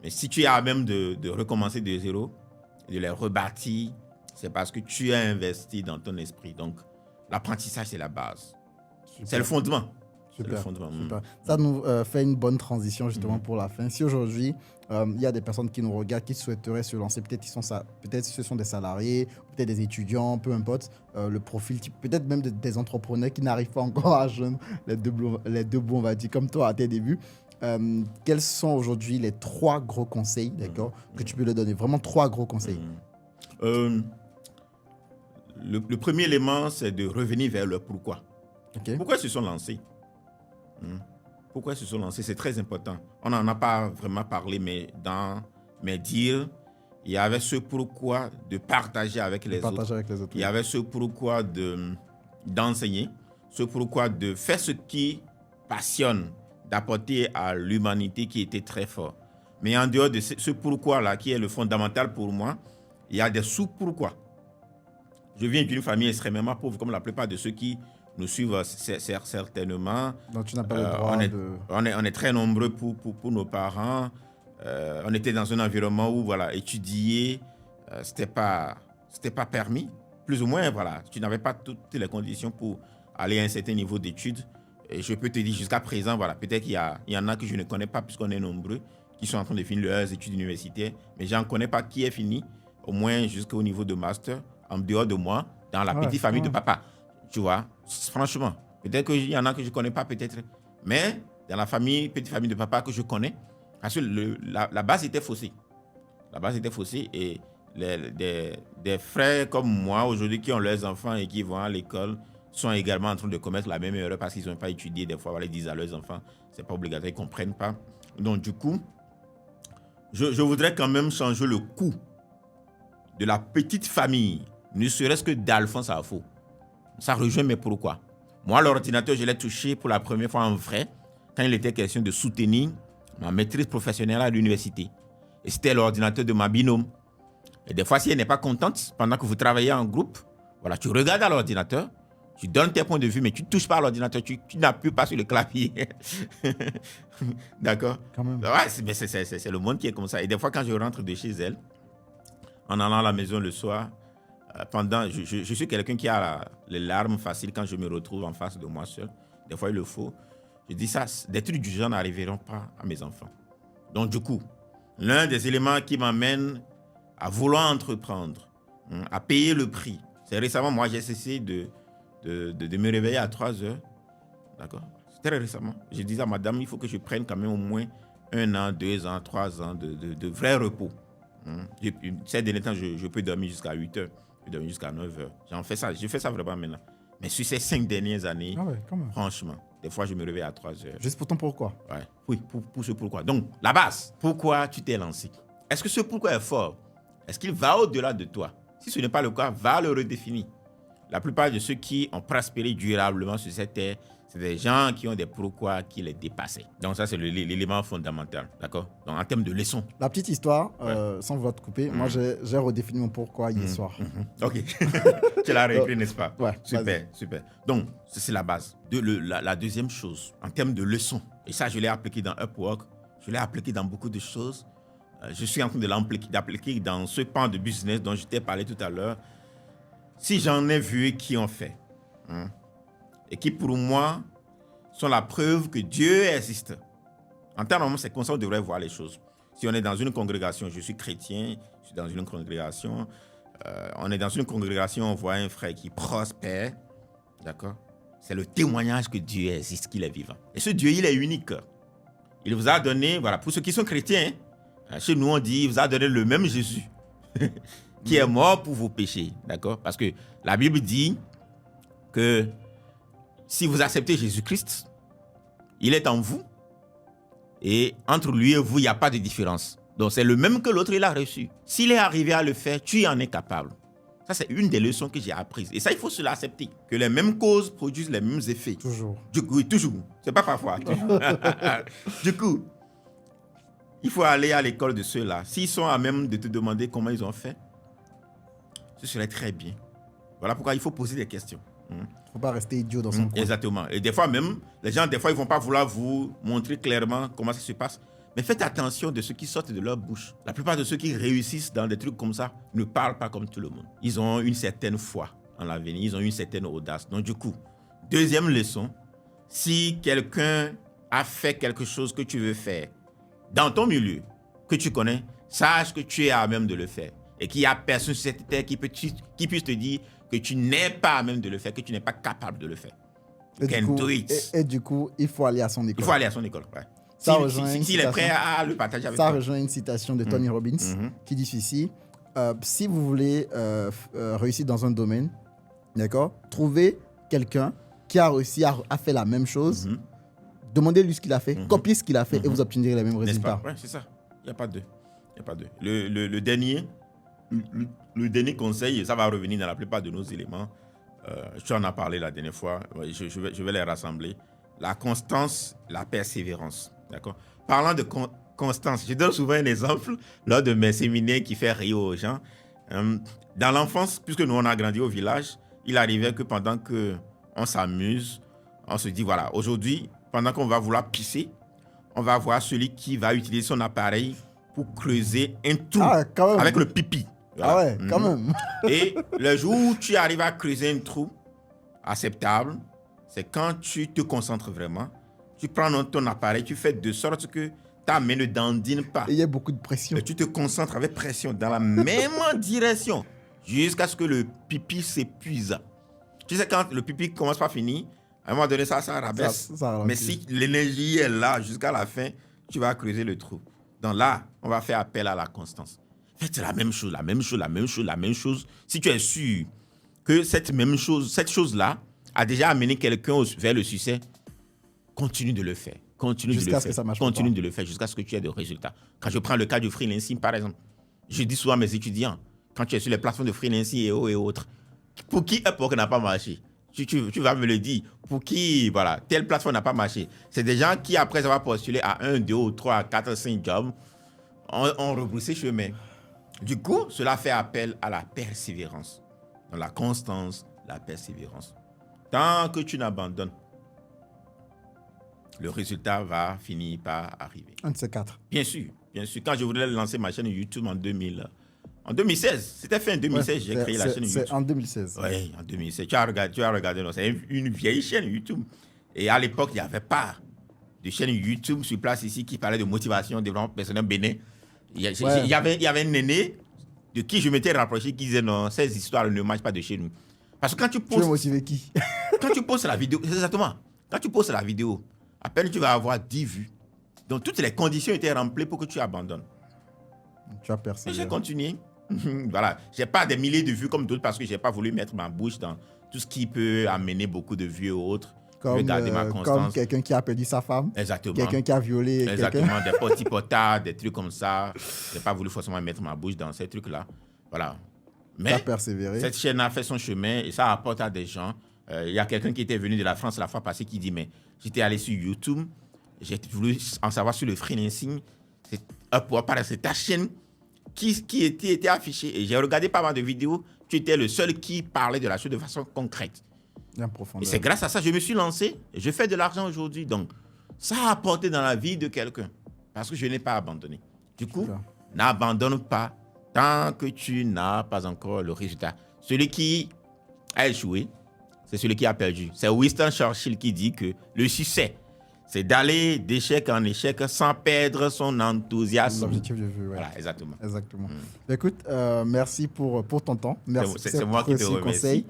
[SPEAKER 1] Mais si tu as même de recommencer de zéro, de les rebâtir, c'est parce que tu as investi dans ton esprit. Donc, l'apprentissage, c'est la base. Super. C'est le fondement.
[SPEAKER 2] Super. Ça nous fait une bonne transition justement pour la fin. Si aujourd'hui, il y a des personnes qui nous regardent, qui souhaiteraient se lancer, peut-être ce sont des salariés, peut-être des étudiants, peu importe, le profil type, peut-être même des entrepreneurs qui n'arrivent pas encore à joindre les deux bouts, on va dire, comme toi à tes débuts. Quels sont aujourd'hui les 3 gros conseils, d'accord, que tu peux leur donner? Vraiment 3 gros conseils.
[SPEAKER 1] Le premier élément, c'est de revenir vers le pourquoi. Okay. Pourquoi ils se sont lancés? Pourquoi ils se sont lancés? C'est très important. On n'en a pas vraiment parlé, mais dans mes dires, il y avait ce pourquoi de partager avec les autres. Il y avait ce pourquoi d'enseigner, ce pourquoi de faire ce qui passionne, d'apporter à l'humanité qui était très fort. Mais en dehors de ce pourquoi-là, qui est le fondamental pour moi, il y a des sous-pourquoi. Je viens d'une famille extrêmement pauvre, comme la plupart de ceux qui nous suivent certainement.
[SPEAKER 2] Donc tu n'as pas le droit
[SPEAKER 1] on est très nombreux pour nos parents. On était dans un environnement où étudier, c'était pas permis. Plus ou moins, tu n'avais pas toutes les conditions pour aller à un certain niveau d'études. Et je peux te dire jusqu'à présent, peut-être qu'il y en a que je ne connais pas puisqu'on est nombreux qui sont en train de finir leurs études universitaires. Mais je n'en connais pas qui est fini, au moins jusqu'au niveau de master, en dehors de moi, dans la petite famille de papa. Tu vois, franchement, peut-être qu'il y en a que je ne connais pas, peut-être. Mais dans la petite famille de papa que je connais, parce que la base était faussée. La base était faussée et des frères comme moi, aujourd'hui, qui ont leurs enfants et qui vont à l'école, sont également en train de commettre la même erreur parce qu'ils n'ont pas étudié. Des fois, ils disent à leurs enfants, ce n'est pas obligatoire, ils ne comprennent pas. Donc, du coup, je voudrais quand même changer le coût de la petite famille, ne serait-ce que d'Alphonse Afo. Ça rejoint mes pourquoi. Moi, l'ordinateur, je l'ai touché pour la première fois en vrai quand il était question de soutenir ma maîtrise professionnelle à l'université. Et c'était l'ordinateur de ma binôme. Et des fois, si elle n'est pas contente, pendant que vous travaillez en groupe, tu regardes à l'ordinateur, tu donnes tes points de vue, mais tu ne touches pas à l'ordinateur, tu n'appuies pas sur le clavier. D'accord?
[SPEAKER 2] Quand même.
[SPEAKER 1] Ouais, c'est le monde qui est comme ça. Et des fois, quand je rentre de chez elle, en allant à la maison le soir, je suis quelqu'un qui a les larmes faciles quand je me retrouve en face de moi seul. Des fois, il le faut. Je dis ça, des trucs du genre n'arriveront pas à mes enfants. Donc, du coup, l'un des éléments qui m'amène à vouloir entreprendre, à payer le prix, c'est récemment, moi, j'ai cessé de me réveiller à 3 heures. D'accord? Très récemment. Je disais à madame, il faut que je prenne quand même au moins 1 an, 2 ans, 3 ans de vrai repos. Ces derniers temps, je peux dormir jusqu'à 8 heures. Je peux dormir jusqu'à 9 heures. Je fais ça vraiment maintenant. Mais sur ces 5 dernières années, franchement, des fois, je me réveille à 3 heures.
[SPEAKER 2] Juste pour ton pourquoi?
[SPEAKER 1] Ouais. Oui, pour ce pourquoi. Donc, la base, pourquoi tu t'es lancé? Est-ce que ce pourquoi est fort? Est-ce qu'il va au-delà de toi? Si ce n'est pas le cas, va le redéfinir. La plupart de ceux qui ont prospéré durablement sur cette terre, c'est des gens qui ont des pourquoi qui les dépassaient. Donc ça, c'est l'élément fondamental, d'accord? Donc en termes de leçons.
[SPEAKER 2] La petite histoire, sans vouloir te couper, moi j'ai redéfini mon pourquoi hier soir.
[SPEAKER 1] Ok. Tu l'as réécrit, n'est-ce pas?
[SPEAKER 2] Ouais.
[SPEAKER 1] Super. Donc, c'est la base. La deuxième chose, en termes de leçons, et ça, je l'ai appliqué dans Upwork, je l'ai appliqué dans beaucoup de choses. Je suis en train d'appliquer dans ce pan de business dont je t'ai parlé tout à l'heure. Si j'en ai vu qui ont fait, et qui pour moi sont la preuve que Dieu existe, En temps normal, c'est comme ça qu'on devrait voir les choses. Si on est dans une congrégation, je suis chrétien, je suis dans une congrégation, on est dans une congrégation, on voit un frère qui prospère, d'accord? C'est le témoignage que Dieu existe, qu'il est vivant. Et ce Dieu, il est unique. Il vous a donné, voilà, pour ceux qui sont chrétiens, chez nous on dit, il vous a donné le même Jésus qui est mort pour vos péchés, d'accord? Parce que la Bible dit que si vous acceptez Jésus-Christ, il est en vous et entre lui et vous, il n'y a pas de différence. Donc c'est le même que l'autre, il a reçu. S'il est arrivé à le faire, tu en es capable. Ça, c'est une des leçons que j'ai apprises. Et ça, il faut se l'accepter. Que les mêmes causes produisent les mêmes effets.
[SPEAKER 2] Toujours.
[SPEAKER 1] Du coup, oui, toujours. C'est pas parfois. Toujours. Du coup, il faut aller à l'école de ceux-là. S'ils sont à même de te demander comment ils ont fait, ce serait très bien. Voilà pourquoi il faut poser des questions.
[SPEAKER 2] Il ne faut pas rester idiot dans son coin.
[SPEAKER 1] Exactement. Et des fois même, les gens, des fois, ils ne vont pas vouloir vous montrer clairement comment ça se passe. Mais faites attention de ce qui sort de leur bouche. La plupart de ceux qui réussissent dans des trucs comme ça ne parlent pas comme tout le monde. Ils ont une certaine foi en l'avenir, ils ont une certaine audace. Donc du coup, deuxième leçon, si quelqu'un a fait quelque chose que tu veux faire dans ton milieu, que tu connais, sache que tu es à même de le faire. Et qu'il n'y a personne sur cette terre qui puisse te dire que tu n'es pas à même de le faire, que tu n'es pas capable de le faire.
[SPEAKER 2] Et du coup, il faut aller à son école.
[SPEAKER 1] Il faut aller à son école, ouais. S'il est prêt à le partager avec toi.
[SPEAKER 2] Ça rejoint une citation de Tony Robbins qui dit ceci. Si vous voulez réussir dans un domaine, d'accord, trouvez quelqu'un qui a réussi à faire la même chose, demandez-lui ce qu'il a fait, copiez ce qu'il a fait et vous obtiendrez les mêmes résultats.
[SPEAKER 1] Oui, c'est ça. Il n'y a pas deux. Le dernier conseil, ça va revenir dans la plupart de nos éléments. Tu en as parlé la dernière fois, je vais les rassembler. La constance, la persévérance. D'accord? Parlant de constance, je donne souvent un exemple lors de mes séminaires qui fait rire aux gens. Dans l'enfance, puisque nous on a grandi au village, il arrivait que pendant qu'on s'amuse, on se dit voilà, aujourd'hui, pendant qu'on va vouloir pisser, on va voir celui qui va utiliser son appareil pour creuser un trou avec le pipi. Voilà.
[SPEAKER 2] Ah ouais, quand même.
[SPEAKER 1] Et le jour où tu arrives à creuser un trou acceptable, c'est quand tu te concentres vraiment, tu prends ton appareil, tu fais de sorte que ta main ne dandine pas.
[SPEAKER 2] Il y a beaucoup de pression.
[SPEAKER 1] Et tu te concentres avec pression dans la même direction jusqu'à ce que le pipi s'épuise. Tu sais, quand le pipi commence pas à finir, à un moment donné, ça rabaisse. Mais si l'énergie est là jusqu'à la fin, tu vas creuser le trou. Donc là, on va faire appel à la constance. Faites la même chose. Si tu es sûr que cette chose-là a déjà amené quelqu'un vers le succès, continue de le faire. Continue de le faire jusqu'à ce que tu aies des résultats. Quand je prends le cas du freelancing, par exemple, je dis souvent à mes étudiants, quand tu es sur les plateformes de freelancing et autres, pour qui Upwork n'a pas marché? Tu vas me le dire. Pour qui, voilà, telle plateforme n'a pas marché? C'est des gens qui, après avoir postulé à 1, 2, 3, 4, 5 jobs, ont rebroussé chemin. Du coup, cela fait appel à la persévérance. Donc, la constance, la persévérance. Tant que tu n'abandonnes, le résultat va finir par arriver.
[SPEAKER 2] Un de ces quatre.
[SPEAKER 1] Bien sûr. Quand je voulais lancer ma chaîne YouTube en 2016, c'était fin 2016, j'ai créé la chaîne YouTube.
[SPEAKER 2] C'est en 2016.
[SPEAKER 1] Oui, en 2016. Tu as regardé, non, c'est une vieille chaîne YouTube. Et à l'époque, il n'y avait pas de chaîne YouTube sur place ici qui parlait de motivation, développement personnel bénin. Il y avait un aîné de qui je m'étais rapproché qui disait non, ces histoires ne marchent pas de chez nous. Parce que quand tu poses.
[SPEAKER 2] Tu veux motiver qui?
[SPEAKER 1] Quand tu poses la vidéo, c'est exactement. Quand tu poses la vidéo, à peine tu vas avoir 10 vues. Donc toutes les conditions étaient remplies pour que tu abandonnes.
[SPEAKER 2] Tu as persévéré.
[SPEAKER 1] Et j'ai continué. Voilà. Je n'ai pas des milliers de vues comme d'autres parce que je n'ai pas voulu mettre ma bouche dans tout ce qui peut amener beaucoup de vues ou autres.
[SPEAKER 2] Comme quelqu'un qui a perdu sa femme.
[SPEAKER 1] Exactement.
[SPEAKER 2] Quelqu'un qui a violé.
[SPEAKER 1] Exactement. Des petits potards, des trucs comme ça. Je n'ai pas voulu forcément mettre ma bouche dans ces trucs-là. Voilà. Mais cette chaîne a fait son chemin et ça apporte à des gens. Il y a quelqu'un qui était venu de la France la fois passée qui dit mais j'étais allé sur YouTube, j'ai voulu en savoir sur le freelancing. C'est ta chaîne qui était affichée. Et j'ai regardé pas mal de vidéos. Tu étais le seul qui parlait de la chose de façon concrète. Et c'est grâce à ça que je me suis lancé. Et je fais de l'argent aujourd'hui. Donc, ça a apporté dans la vie de quelqu'un. Parce que je n'ai pas abandonné. Du coup, n'abandonne pas tant que tu n'as pas encore le résultat. Celui qui a échoué, c'est celui qui a perdu. C'est Winston Churchill qui dit que le succès, C'est d'aller d'échec en échec sans perdre son enthousiasme.
[SPEAKER 2] L'objectif de vue, ouais.
[SPEAKER 1] Voilà, exactement.
[SPEAKER 2] Exactement. Écoute, merci pour ton temps. Merci
[SPEAKER 1] C'est moi qui te remercie.
[SPEAKER 2] conseils.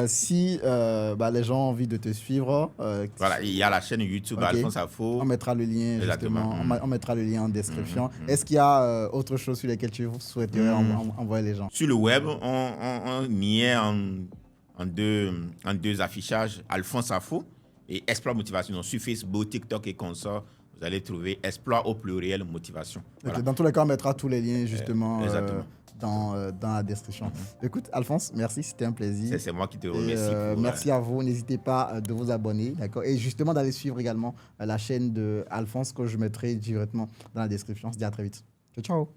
[SPEAKER 2] Si les gens ont envie de te suivre,
[SPEAKER 1] Voilà, il y a la chaîne YouTube Alphonse Afo.
[SPEAKER 2] on mettra le lien justement. On mettra le lien en description. Est-ce qu'il y a autre chose sur laquelle tu souhaiterais envoyer les gens?
[SPEAKER 1] Sur le web, on y est en deux affichages, Alphonse Afo et Exploit Motivation. Donc, sur Facebook, TikTok et consorts, vous allez trouver Exploit au pluriel Motivation. Voilà.
[SPEAKER 2] Okay, dans tous les cas, on mettra tous les liens justement dans la description. Écoute, Alphonse, merci, c'était un plaisir.
[SPEAKER 1] C'est moi qui te remercie.
[SPEAKER 2] Merci à vous. N'hésitez pas de vous abonner, d'accord, et justement d'aller suivre également la chaîne de Alphonse que je mettrai directement dans la description. On se dit à très vite. Ciao, ciao.